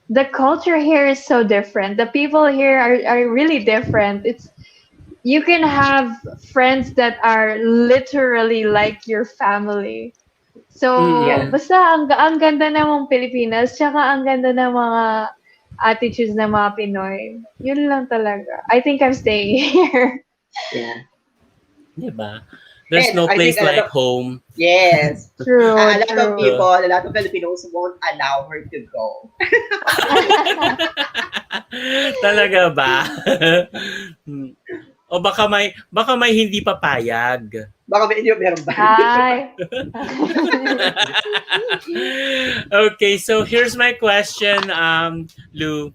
the culture here is so different. The people here are really different. It's You can have friends that are literally like your family. So, Yeah. Mm. basta ang ganda ng mga Pilipinas, tsaka ang ganda ng mga attitudes ng mga Pinoy. Yun lang talaga. I think I'm staying here. Yeah. Diba? There's And no I think place a lot like of home. yes, True, a lot of true. people, a lot of Filipinos won't allow her to go. Talaga ba? Hmm. O baka may hindi papayag. Baka medyo meron ba? Hi. Okay, so here's my question, Lou.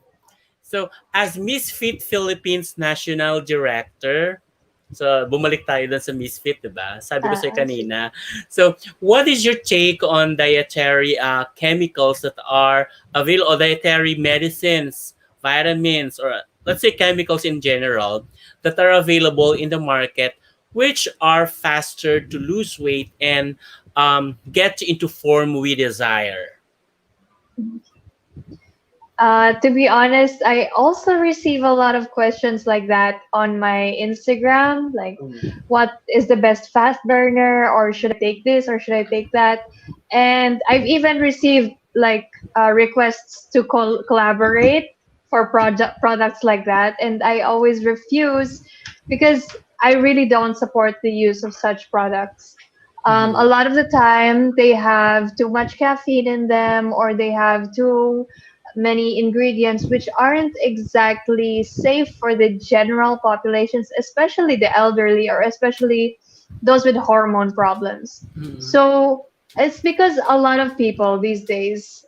So, as Misfit Philippines National Director, so bumalik tayo dun sa Misfit, diba? Sabi ko sa'yo Sige. kanina. So, what is your take on dietary chemicals that are available, or dietary medicines, vitamins, or let's say chemicals in general that are available in the market, which are faster to lose weight and get into form we desire? To be honest, I also receive a lot of questions like that on my Instagram, like Mm. what is the best fast burner, or should I take this, or should I take that? And I've even received like requests to collaborate for products like that, and I always refuse because I really don't support the use of such products. A Mhm. lot of the time, they have too much caffeine in them, or they have too many ingredients which aren't exactly safe for the general populations, especially the elderly, or especially those with hormone problems. Mhm. So it's because a lot of people these days,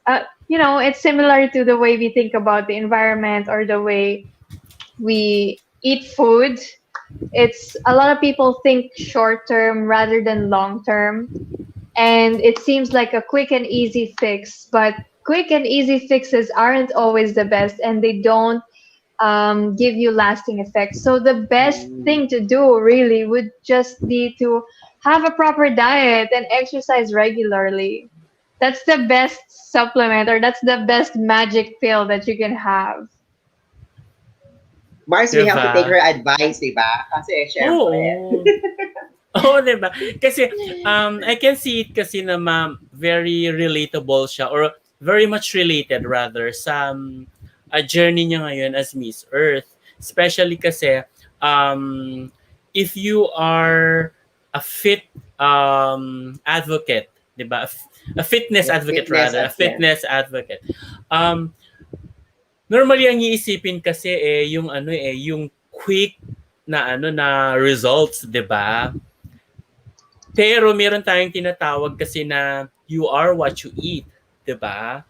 it's similar to the way we think about the environment or the way we eat food. It's a lot of people think short term rather than long term, and it seems like a quick and easy fix, but quick and easy fixes aren't always the best, and they don't give you lasting effects. So the best Mm. thing to do really would just be to have a proper diet and exercise regularly. That's the best supplement, or that's the best magic pill that you can have. Mars, we have to take Diba? her advice, di ba? Kasi, syempre. Oo. Oo, 'di ba? Kasi I can see it kasi na very relatable siya, or very much related rather sa a journey niya ngayon as Miss Earth. Especially kasi if you are a fit advocate, 'di ba? A fitness Yeah, advocate fitness rather, a at, yeah. fitness advocate. Um Normally ang iisipin kasi yung yung quick na na results, 'di ba? Pero meron tayong tinatawag kasi na you are what you eat, 'di ba?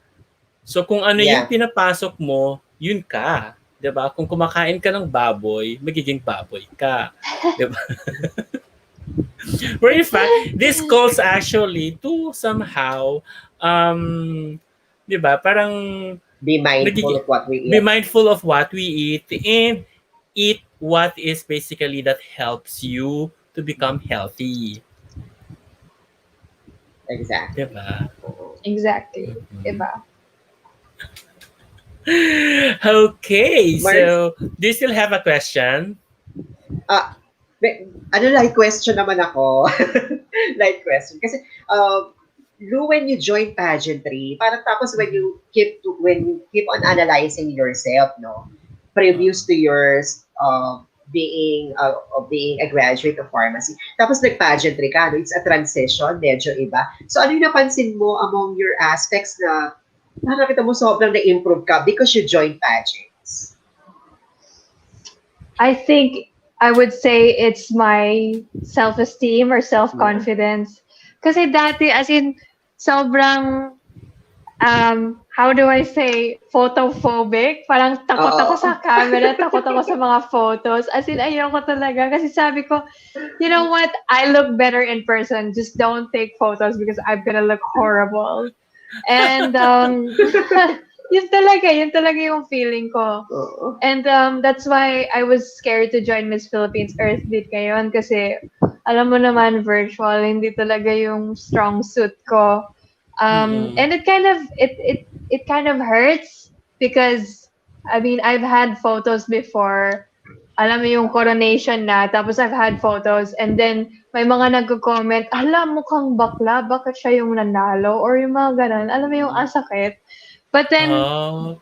So kung ano yung Yeah, pinapasok mo, yun ka, 'di ba? Kung kumakain ka ng baboy, magiging baboy ka, 'di ba? Where in fact, this calls actually to somehow 'di ba? Parang be mindful nagigi of what we be eat. mindful of what we eat and eat what is basically that helps you to become healthy, Exactly. 'di ba? Oo. Exactly. Mhm. Diba? Okay, Mars, so do you still have a question? ah, ano, light question naman ako. Light question. Kasi, Lou, when you join pageantry, parang tapos when Mhm. when you keep on analyzing yourself, no, previous to yours, being a graduate of pharmacy, tapos nag-pageantry ka, no, it's a transition, medyo iba. So, ano yung napansin mo among your aspects na parang kita mo sobrang na-improve ka because you joined pageants? I think I would say it's my self-esteem or Yeah. self-confidence. Kasi dati, as in, sobrang, how do I say, photophobic. Parang takot ako Oo. sa camera, takot ako sa mga photos. As in, ayoko talaga. Kasi sabi ko, you know what? I look better in person. Just don't take photos because I'm gonna look horrible. And yun talaga yung feeling ko. Oo. And that's why I was scared to join Miss Philippines Earth Beat ngayon kasi alam mo naman virtual, hindi talaga yung strong suit ko. Mm-mm. And it kind of hurts because I mean I've had photos before. Alam mo yung coronation na, tapos I've had photos, and then may mga nagko-comment, hala, mukhang bakla, bakit siya yung nanalo? Or yung mga ganun, alam mo yung asakit. But then, Oh,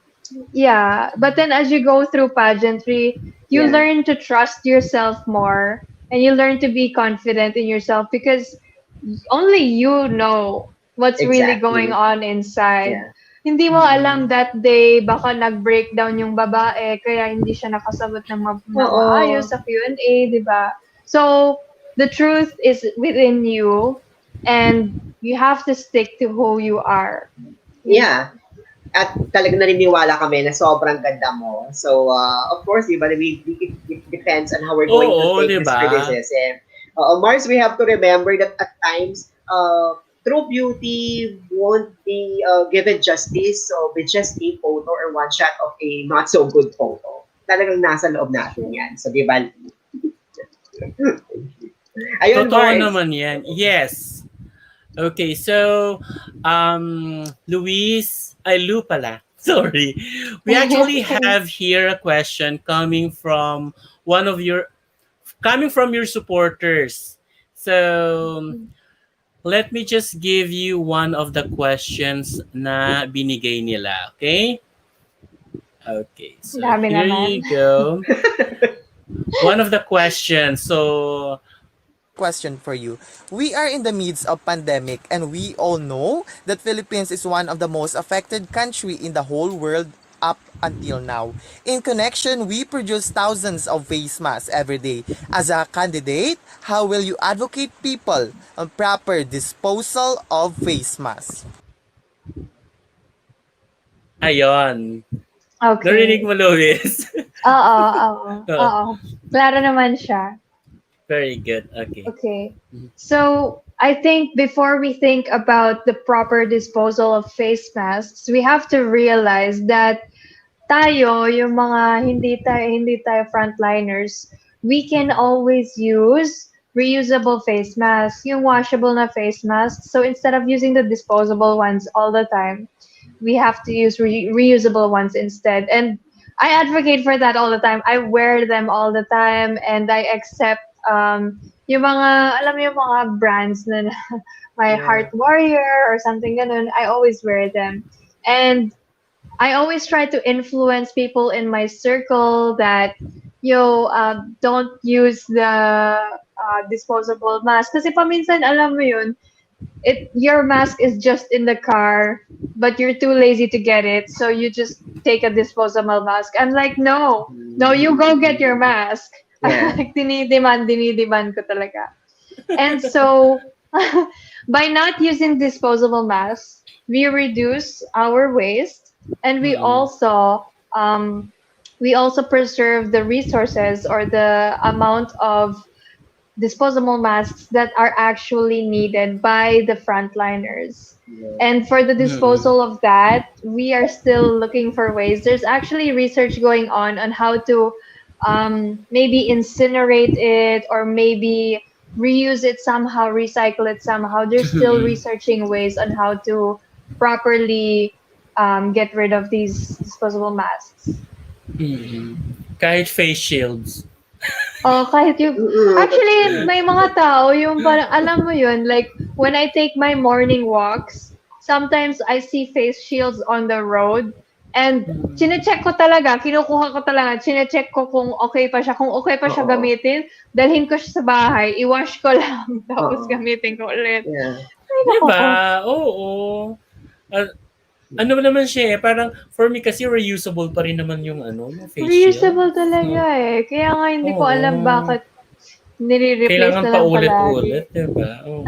yeah, but then as you go through pageantry, you Yeah. learn to trust yourself more, and you learn to be confident in yourself because only you know what's really going Exactly. on inside. Yeah. Hindi mo alam mm-mm. that day baka nag-breakdown yung babae kaya hindi siya nakasagot ng maayos Oo. sa Q&A, di ba? So, the truth is within you, and you have to stick to who you are. You know? Yeah. At talagang naniniwala kami na sobrang ganda mo. So, of course, di ba, it depends on how we're going to Oo, take 'di this ba? criticism. Mars, we have to remember that at times, true beauty won't be given justice so with just a photo or one shot of a not so good photo. Talagang nasa loob natin True. yan. So, di ba? Ayun, Totoo Mars. naman 'yan. Yes. Okay, so Louise, ay Lou pala. Sorry. We actually Okay. have here a question one of your coming from your supporters. So let me just give you one of the questions na binigay nila, okay? Okay, so Dami here naman. you go. One of the questions. So Question for you. We are in the midst of pandemic and we all know that Philippines is one of the most affected country in the whole world up until now. In connection, we produce thousands of face masks every day. As a candidate, how will you advocate people on proper disposal of face masks? ayon. Narinig Okay. mo, Louis? Oo, oo, Oo. oo. Klaro naman siya. Very good. Okay. Okay. So I think before we think about the proper disposal of face masks, we have to realize that tayo, yung mga hindi tayo frontliners, we can always use reusable face masks, yung washable na face masks. So instead of using the disposable ones all the time, we have to use reusable ones instead. And I advocate for that all the time. I wear them all the time and I accept yung mga, alam mo yung mga brands na my Yeah. heart warrior or something ganun, I always wear them. And I always try to influence people in my circle that don't use the disposable mask. Kasi paminsan, alam mo yun, your mask is just in the car, but you're too lazy to get it, so you just take a disposable mask. I'm like, no, you go get your mask. Yeah. Like, dinidiman ko talaga. And so, by not using disposable masks, we reduce our waste, and Mm-mm. we also preserve the resources or the amount of disposable masks that are actually needed by the frontliners. Yeah. And for the Mm-mm. disposal of that, we are still looking for ways. There's actually research going on how to maybe incinerate it or maybe reuse it somehow, recycle it somehow. They're still Mm-mm. researching ways on how to properly get rid of these disposable masks. Mm-mm. Kahit face shields. Oh, kahit yung Mm-mm. actually may mga tao yung parang alam mo yun, like when I take my morning walks, sometimes I see face shields on the road and Mm-mm. chine-check ko talaga, kinukuha ko talaga, chine-check ko kung okay pa siya, kung okay pa siya Oo. gamitin, dalhin ko siya sa bahay, i-wash ko lang, tapos Oo. gamitin ko ulit. Yeah. Ay, Di nako ba? po. Oo. Ah, ano naman siya eh, parang for me kasi reusable pa rin naman yung yung face shield. Reusable talaga Hmm. eh. Kaya nga hindi ko alam Oo. bakit nire-replace Kailangan na pa lang palagi. ulit-ulit, di ba? Oo.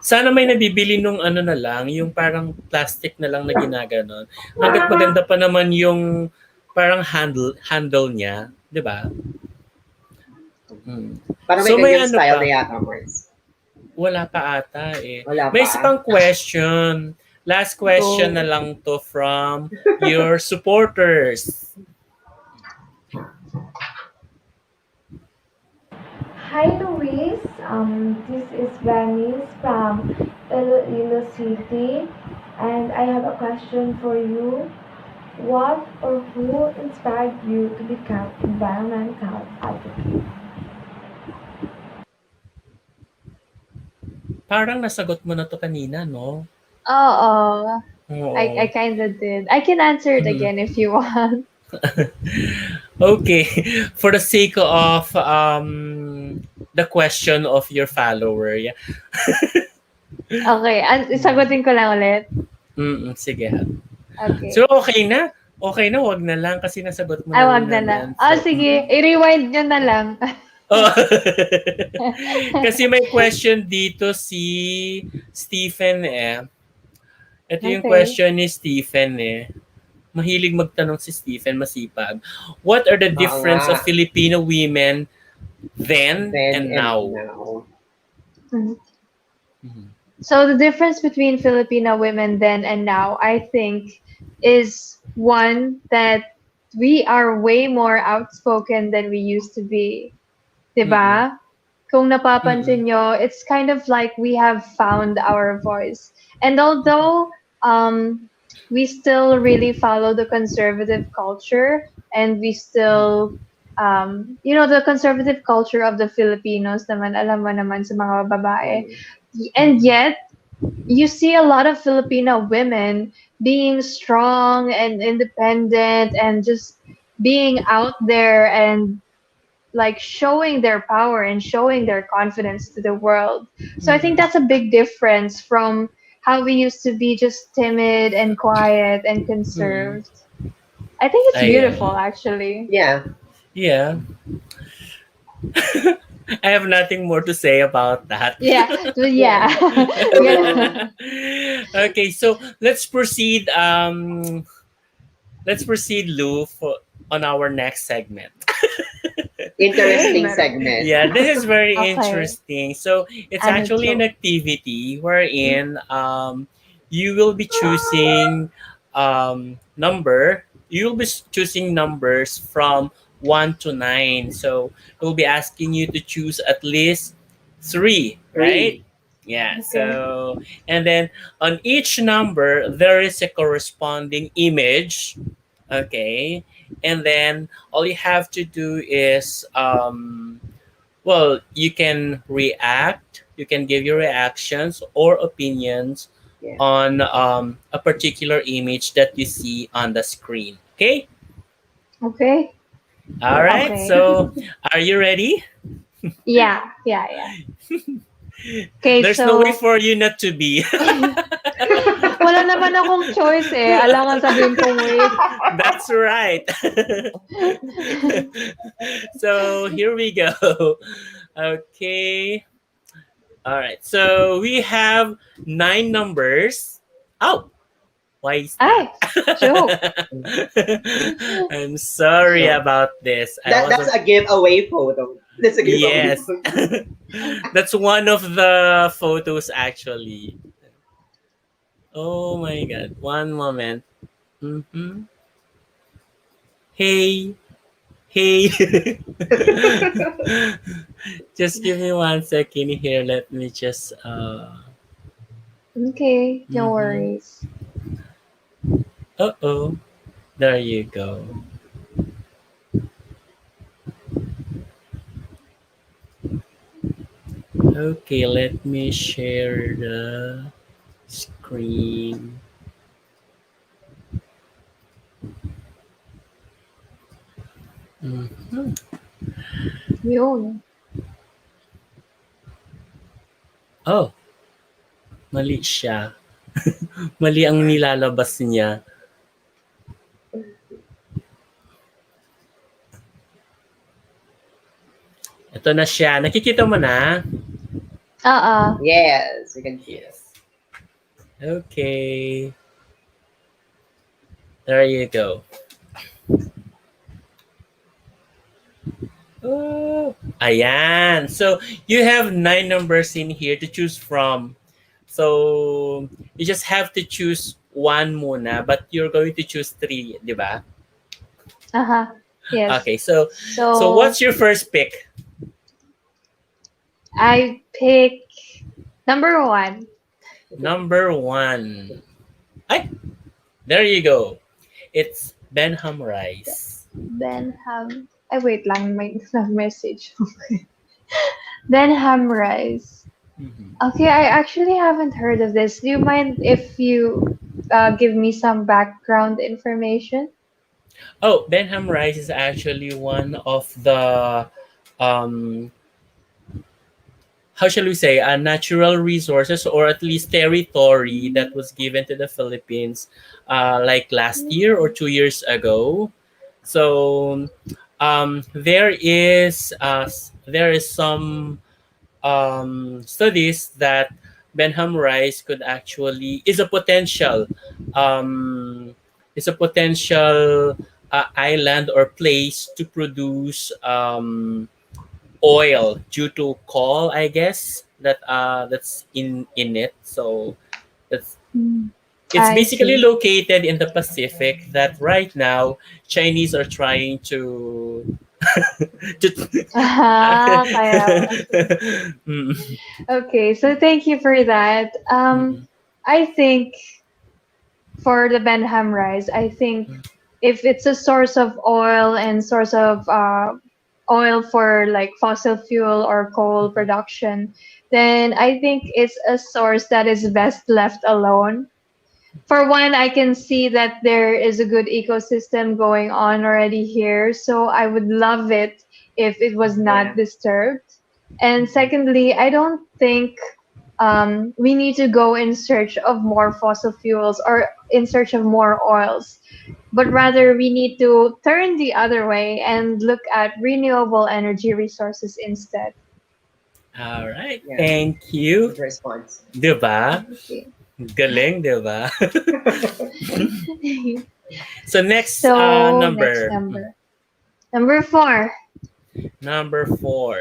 Sana may nabibili nung na lang, yung parang plastic na lang na ginaganon. Hanggat maganda pa naman yung parang handle niya, di ba? Hmm. Parang may So may ganyan ano style na pa, yata, Mars. wala pa ata eh. Wala May isa pa. pang question. Last question na Go. lang to from your supporters. Hi Louise, this is Venice from Iloilo City, and I have a question for you. What or who inspired you to become environmental advocate? Parang nasagot mo na to kanina, no? Oo. I Oo. kind of did. I can answer it Mhm. again if you want. Okay. For the sake of the question of your follower. Yeah. Okay, isagutin ko lang ulit. Sige. Okay. So okay na. Okay na, wag na lang kasi nasagot mo Ay, na rin wag na lang. naman. So, Sige, i-rewind nyo na lang. Oh. Kasi may question dito si Stephen eh. Ito yung Okay. question ni Stephen eh. Mahilig magtanong si Stephen, masipag. What are the Oo nga. difference of Filipino women then Then and and now? now. Mhm. Mhm. So the difference between Filipino women then and now, I think, is one that we are way more outspoken than we used to be. Mm-mm. 'Di ba? kung Mm-mm. napapansin nyo, it's kind of like we have found our voice. And although um, we still really follow the conservative culture, and we still, the conservative culture of the Filipinos naman, alam mo naman sa mga babae. Mm. And Mm-mm. yet, you see a lot of Filipino women being strong and independent and just being out there and like showing their power and showing their confidence to the world. So I think Mm-mm. that's a big difference from how we used to be just timid and quiet and Mm-mm. conserved. I think it's I beautiful agree. actually. Yeah. Yeah. I have nothing more to say about that. Yeah, so yeah. Yeah. Yeah. So Okay, so let's proceed, Lou, on our next segment. Okay, interesting meron. segment. Yeah, this is very Okay. interesting. So it's Ano actually an to? activity wherein you will be choosing number. You will be choosing numbers from 1 to 9. So we'll be asking you to choose at least three, right? Three. Yeah. Okay. So and then on each number there is a corresponding image. Okay, and then all you have to do is well, you can react, you can give your reactions or opinions Yeah. on a particular image that you see on the screen. Okay, Okay. all right, Okay. so are you ready? Yeah, yeah, yeah. Okay, There's no way so for you not to be. wala naman akong choice eh. Alangan sabihin kong wait. That's right. So here we go. Okay. All right. So we have 9 numbers. Oh, why is that? Ay, joke. I'm sorry So about this. I that's wasn't. a giveaway photo. That's a giveaway Yes. photo. That's one of the photos actually. Oh my god. One moment. Hmm. Hey. Hey. Just give me 1 second here. Let me just Okay, no mhm. worries. Uh-oh. There you go. Okay, let me share the screen. Mhm. Yun. Oh, mali siya. Mali ang nilalabas niya. Ito na siya. Nakikita mo na? Uh-uh. Yes, you can see it. Yes. Okay. There you go. Oh, ayan. So, you have 9 numbers in here to choose from. So, you just have to choose one muna, but you're going to choose three, di ba? Uh-huh. Yes. Okay, so So, what's your first pick? I pick number one. Number one. Ay, there you go. It's Benham rice. Benham. Ay, wait lang. May message. Benham rice. Mhm. Okay, I actually haven't heard of this. Do you mind if you give me some background information? Oh, Benham rice is actually one of the um how shall we say natural resources or at least territory that was given to the Philippines like last year or 2 years ago. So there is some studies that Benham rice could actually um, is a potential island or place to produce oil due to coal, I guess that's in it. So that's Mm, it's I basically see. located in the Pacific. That right now Chinese are trying to. Kaya Mm, okay, so thank you for that. mm, I think for the Benham rice, I think if it's a source of oil and source of oil for like fossil fuel or coal mm, production, then I think it's a source that is best left alone. For one, I can see that there is a good ecosystem going on already here, so I would love it if it was Yeah. not disturbed. And mm. secondly, I don't think we need to go in search of more fossil fuels or in search of more oils, but rather we need to turn the other way and look at renewable energy resources instead. All right. Yeah. Thank you. Good response. 'Di ba? Okay. Galing, 'di ba? So next So next number. number four. Number 4.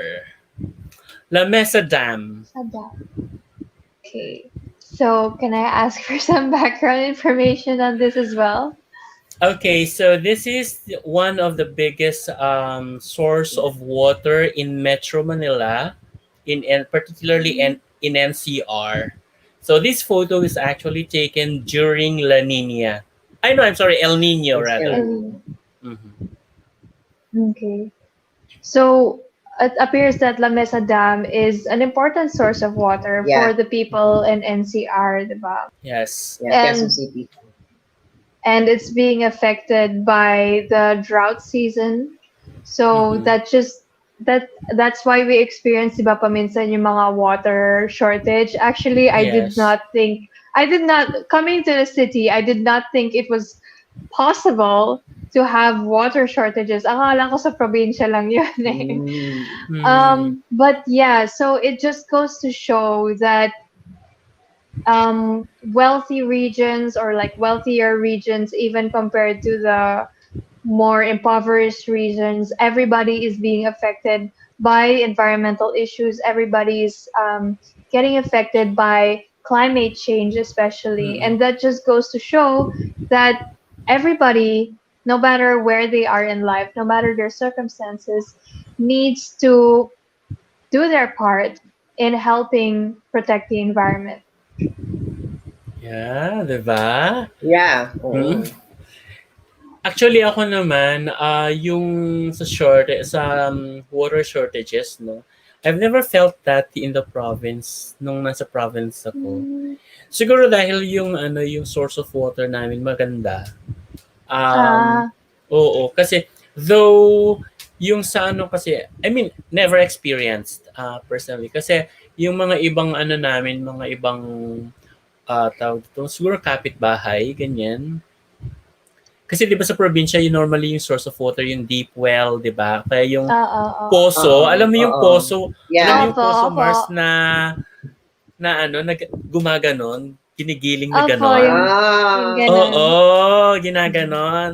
La Mesa Dam. Sada. Okay. So can I ask for some background information on this as well? Okay, so this is one of the biggest source Yeah. of water in Metro Manila, and particularly in NCR. So this photo is actually taken during La Nina. I know, I'm sorry, El Nino It's rather. Ellie. Um, Mhm. okay. So it appears that La Mesa Dam is an important source of water Yeah. for the people in NCR, diba? Yes. Yeah. Quezon And City. it's being affected by the drought season. So Mm-hmm. that's why we experience, diba, paminsan yung mga water shortage. Actually, Yes. I did not coming to the city, I did not think it was possible to have water shortages. Akala ko sa probinsya lang yun eh. Mm. Mm, But yeah, so it just goes to show that wealthy regions or like wealthier regions, even compared to the more impoverished regions, everybody is being affected by environmental issues. Everybody's getting affected by climate change, especially. mm, And that just goes to show that everybody, no matter where they are in life, no matter their circumstances, needs to do their part in helping protect the environment. yeah, 'di ba? Yeah. Mm. Oo. Actually ako naman, yung sa water shortages, no. I've never felt that in the province nung nasa province ako. Mm. Siguro dahil yung ano, yung source of water namin maganda. Um, Ah, oo, kasi though yung sa ano kasi, I mean, never experienced personally kasi yung mga ibang ano namin, mga ibang tawag dito, siguro kapitbahay, ganyan. Kasi 'di ba sa probinsya yung normally yung source of water yung deep well, 'di ba? Kaya yung oo. poso, Oo. Oo. alam mo Yeah. yung Opo, poso opo. Mars na ano, gumaganon, ginigiling na Opo, ganon. yung Ah. ganun. Oo, ginaganon.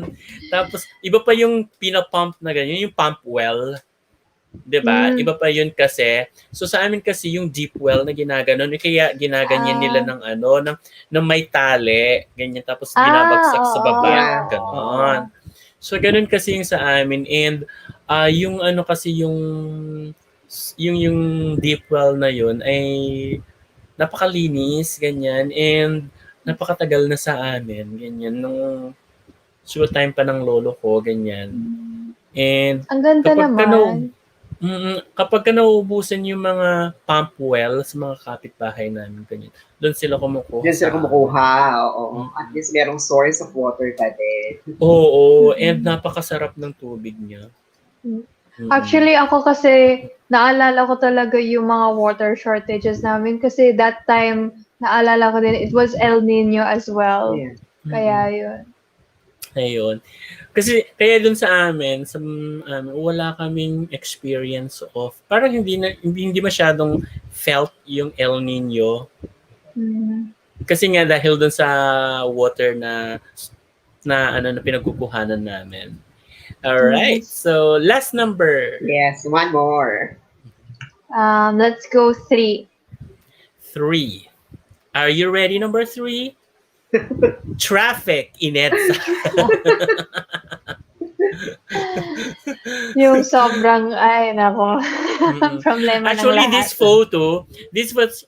Tapos iba pa yung pinapump na ganyan, yung pump well, 'di ba? Mm. Iba pa yun kasi. So sa amin kasi yung deep well na ginaganon, kaya ginaganyan nila Ah, ng ano, ng may tali, ganyan tapos binabagsak sa oo, baba, Yeah. oo, Oo. ganon. So ganun kasi yung sa amin and yung ano kasi yung deep well na yun ay napakalinis ganyan and napakatagal na sa amin ganyan nung siguro time pa ng lolo ko ganyan. mm. And Ang ganda kapag ka naman. kapag ka nauubusan yung mga pump well sa mga kapitbahay namin ganyan, doon sila kumukuha Diyan sa sila kumukuha. Oo. At mm. least merong source of water ka din. Oo, and Mm. napakasarap ng tubig niya. Mm. Mm. Actually, ako kasi naalala ko talaga yung mga water shortages namin kasi that time naalala ko din it was El Nino as well. Yeah. Mm. Kaya yun. Ayun. Kasi kaya dun sa amin, wala kaming experience of parang hindi masyadong felt yung El Nino Mm. kasi nga dahil dun sa water na ano na pinagkukuhanan namin. All right. Yes. So last number Yes. One more. Let's go 3. 3. Are you ready? Number 3. Traffic in EDSA. Yung sobrang, ay nako, Mm-mm. problema ng Actually, lahat.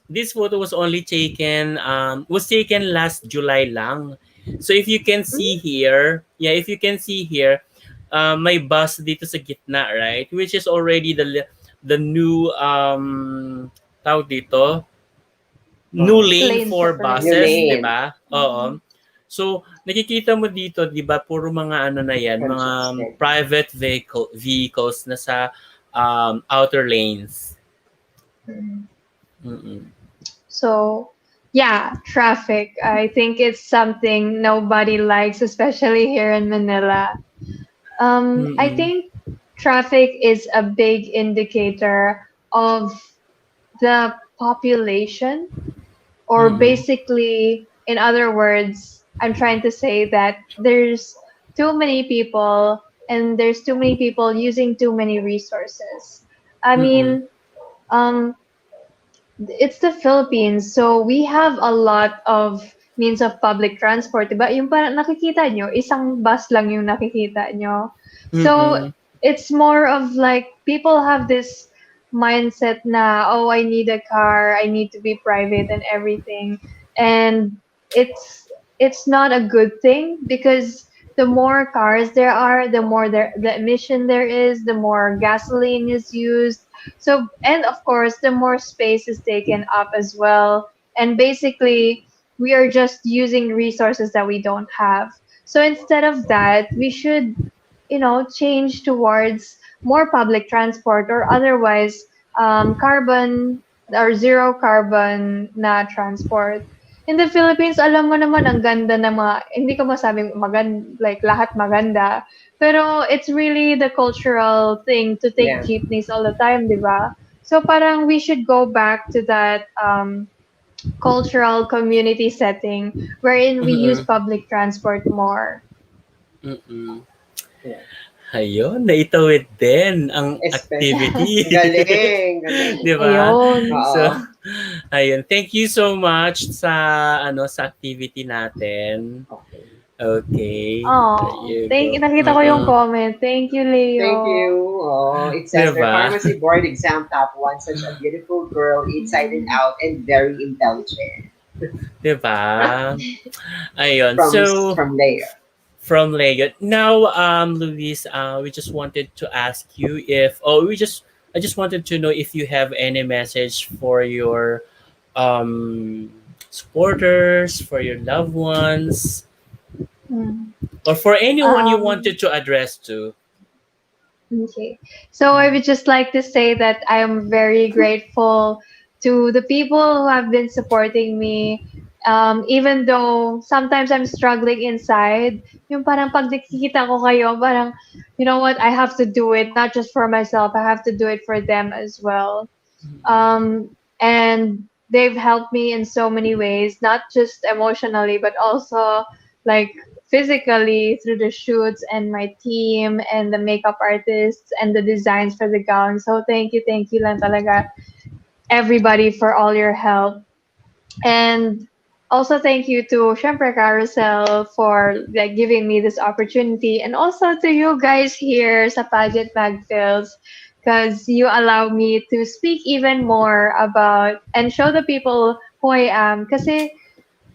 this photo was only taken last July lang. So if you can Hmm? see here, yeah, if you can see here, may bus dito sa gitna, right? Which is already the new tawag dito, new Uh-huh. lane Lane for New buses, 'di separation. lane. ba? Mm. Oo. So, nakikita mo dito, 'di ba, puro mga ano na 'yan, mga Congested. private vehicles na sa outer lanes. Mm. Mm-mm. So, yeah, traffic. I think it's something nobody likes, especially here in Manila. I Mm-mm. think traffic is a big indicator of the population, or Mm-mm. basically, in other words, I'm trying to say that there's too many people and there's too many people using too many resources. I Mm-mm. mean, um, it's the Philippines, so we have a lot of means of public transport, diba? Yung parang nakikita nyo, isang bus lang yung nakikita nyo. So, Mm-mm. it's more of like, people have this mindset na, oh, I need a car, I need to be private and everything. And it's not a good thing, because the more cars there are, the more the emission there is, the more gasoline is used. So, and of course, the more space is taken up as well. And basically, we are just using resources that we don't have. So instead of that, we should, change towards more public transport, or otherwise, carbon or zero carbon na transport. In the Philippines, alam mo naman, ang ganda ng mga, hindi ko masabing like lahat maganda, pero it's really the cultural thing to take Yeah. jeepneys all the time, di ba? So parang we should go back to that cultural community setting wherein we use Mm-mm. public transport more. Mm-mm. Yeah. Ayun, naitawid din ang activity. Galing, galing. 'Di ba? Ayun. Oo. So, ayun. Thank you so much sa activity natin. Okay. Okay. There Oh, you go. nakita ko yung Mm-mm. comment. Thank you, Thank Leo. you. Oh, it 'Di says my ba? pharmacy board exam top one, such a beautiful girl, inside and out, and very intelligent. 'Di ba? Ayun. From So, from Leia. from Lego. Now, Louise, we just wanted to ask you if, oh, I just wanted to know if you have any message for your supporters, for your loved ones, Hmm. or for anyone you Um, wanted to address to. okay. So I would just like to say that I am very grateful to the people who have been supporting me. Even though sometimes I'm struggling inside, yung parang pag nakikita ko kayo, parang, you know what, I have to do it, not just for myself, I have to do it for them as well. And they've helped me in so many ways, not just emotionally, but also like physically through the shoots, and my team and the makeup artists and the designs for the gown. So thank you lang talaga, everybody, for all your help. And also thank you to Syempre Carousel for like giving me this opportunity, and also to you guys here sa Pageant Magfills, because you allow me to speak even more about and show the people who I am. Kasi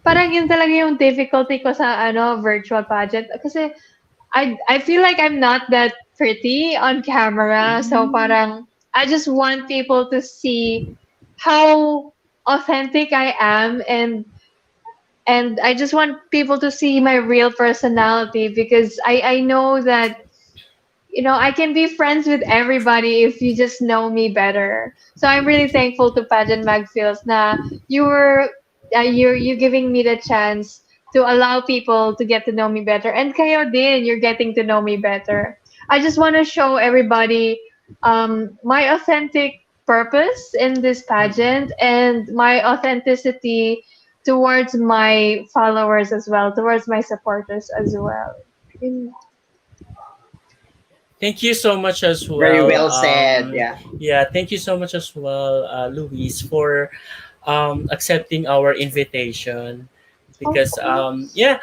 parang yun talaga yung difficulty ko sa virtual pageant. Kasi I feel like I'm not that pretty on camera. So parang I just want people to see how authentic I am, and I just want people to see my real personality, because I know that I can be friends with everybody if you just know me better. So I'm really thankful to Pageant Magfields na you were you giving me the chance to allow people to get to know me better, and kayo din, you're getting to know me better. I just want to show everybody my authentic purpose in this pageant, and my authenticity towards my followers as well, towards my supporters as well. Yun. Thank you so much as Very well. well said. Yeah. Yeah, thank you so much as well, Louise, for accepting our invitation. Of because course. yeah.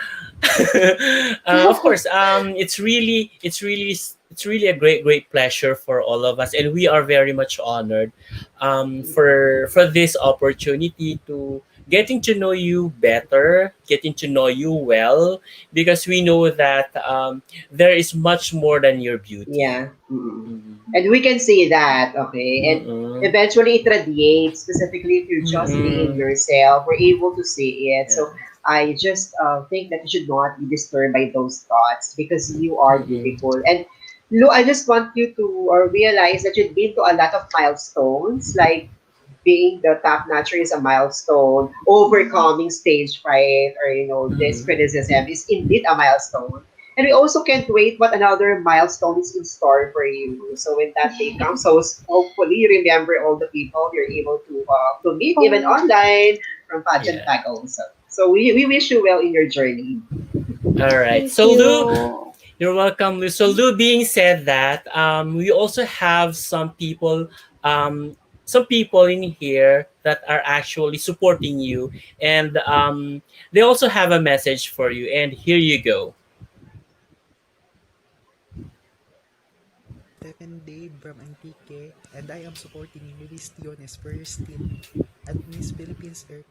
Of course, it's really a great pleasure for all of us, and we are very much honored for this opportunity to getting to know you better, getting to know you well, because we know that there is much more than your beauty. Yeah. Mm-mm. Mm-mm. And we can see that, okay? And Mm-mm. eventually it radiates, specifically if you're just being Mm-mm. yourself, we're able to see it. Yeah. So I just think that you should not be disturbed by those thoughts because you are Mm-mm. beautiful. And Lou, I just want you to realize that you've been to a lot of milestones, like being the top notcher is a milestone. Overcoming stage fright or this Mm-mm. criticism is indeed a milestone. And we also can't wait what another milestone is in store for you. So when that day comes, so hopefully you remember all the people you're able to meet even Oh, online from Pageant Yeah. Tag also. So we wish you well in your journey. All right. thank So Lou, you. you're welcome, Lou. So Lou, being said that, we also have some people in here that are actually supporting you, and they also have a message for you. And here you go. Stephen Dave from Antique, and I am supporting Louise Theunis for your stint at Miss Philippines Earth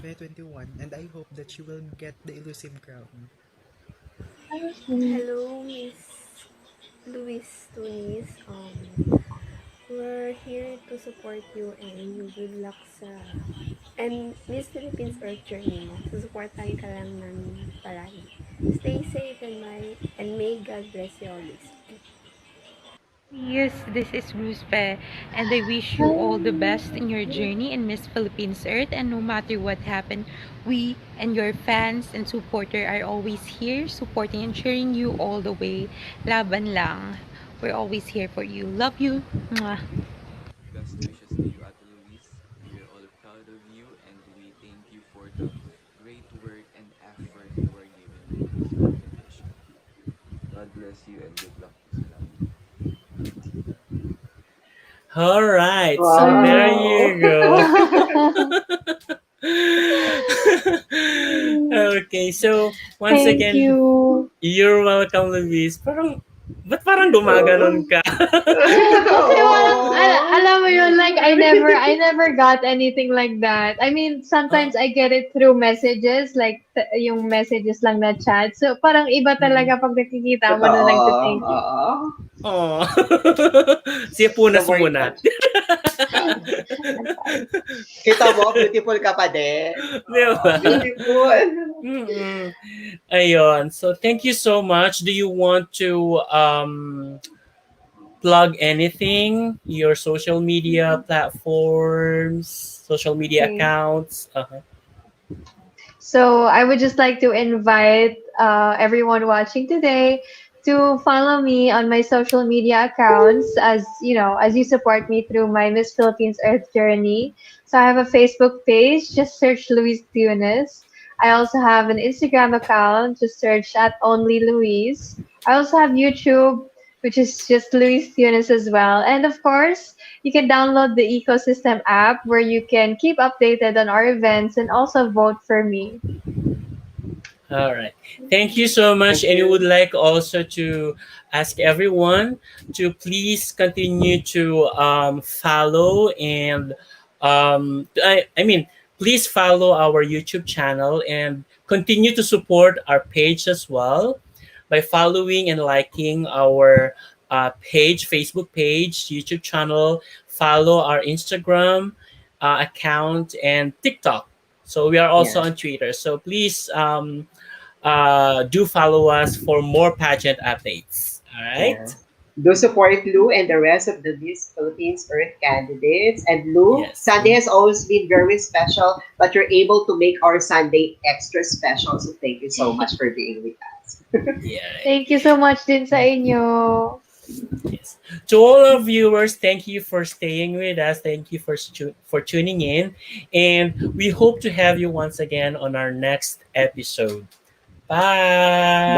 2021, and I hope that you will get the elusive crown. Mm. Hello, Miss Louise Tunis. We're here to support you and good luck sa and Miss Philippines Earth Journey mo. Susuportahan ka lang namin palagi. Stay safe and may God bless you always. Yes, this is Bruce Pe, and I wish you all the best in your journey in Miss Philippines Earth. And no matter what happened, we and your fans and supporter are always here, supporting and cheering you all the way. Laban lang. We're always here for you. Love you. Mwah. Best wishes to you, Ate Louise. We are all proud of you and we thank you for the great work and effort you are giving in this competition. God bless you and good luck po sa laban. All right. So there Wow. you go. Okay. So once Thank again, you. you're welcome, Luis. Ba't parang gumaganon ka? Kasi walang, Oh. alam mo yun, like, I never got anything like that. I mean, sometimes Oh. I get it through messages, like, yung messages lang na chat. So, parang iba Mm. talaga pag nakikita mo na Totoo. nagte-thank you. Oo. Oh. Sige, punas Support ka. muna. Kita mo, beautiful ka pa din. Di Oh, ba? beautiful. Mm-mm. Ayun. So, thank you so much. Do you want to plug anything? Your social media platforms, social media Okay. accounts? Uh-huh. So I would just like to invite everyone watching today to follow me on my social media accounts as you support me through my Miss Philippines Earth journey. So I have a Facebook page, just search Louise Tunis. I also have an Instagram account, just search at Only Louise. I also have YouTube, which is just Louise Tunis as well. And of course, you can download the Ecosystem app where you can keep updated on our events and also vote for me. All right. Thank you so much. Thank And we would you. like also to ask everyone to please continue to follow and please follow our YouTube channel and continue to support our page as well by following and liking our page, Facebook page, YouTube channel, follow our Instagram account and TikTok. So we are also Yeah. on Twitter. So please do follow us for more pageant updates. All Yeah. right. Do support Lou and the rest of the Miss Philippines Earth candidates. And Lou, Yes. Sunday has always been very special, but you're able to make our Sunday extra special. So thank you so much for being with us. Yeah. Right. Thank you so much din sa inyo. Yes. To all our viewers, thank you for staying with us. Thank you for tuning in, and we hope to have you once again on our next episode. Bye.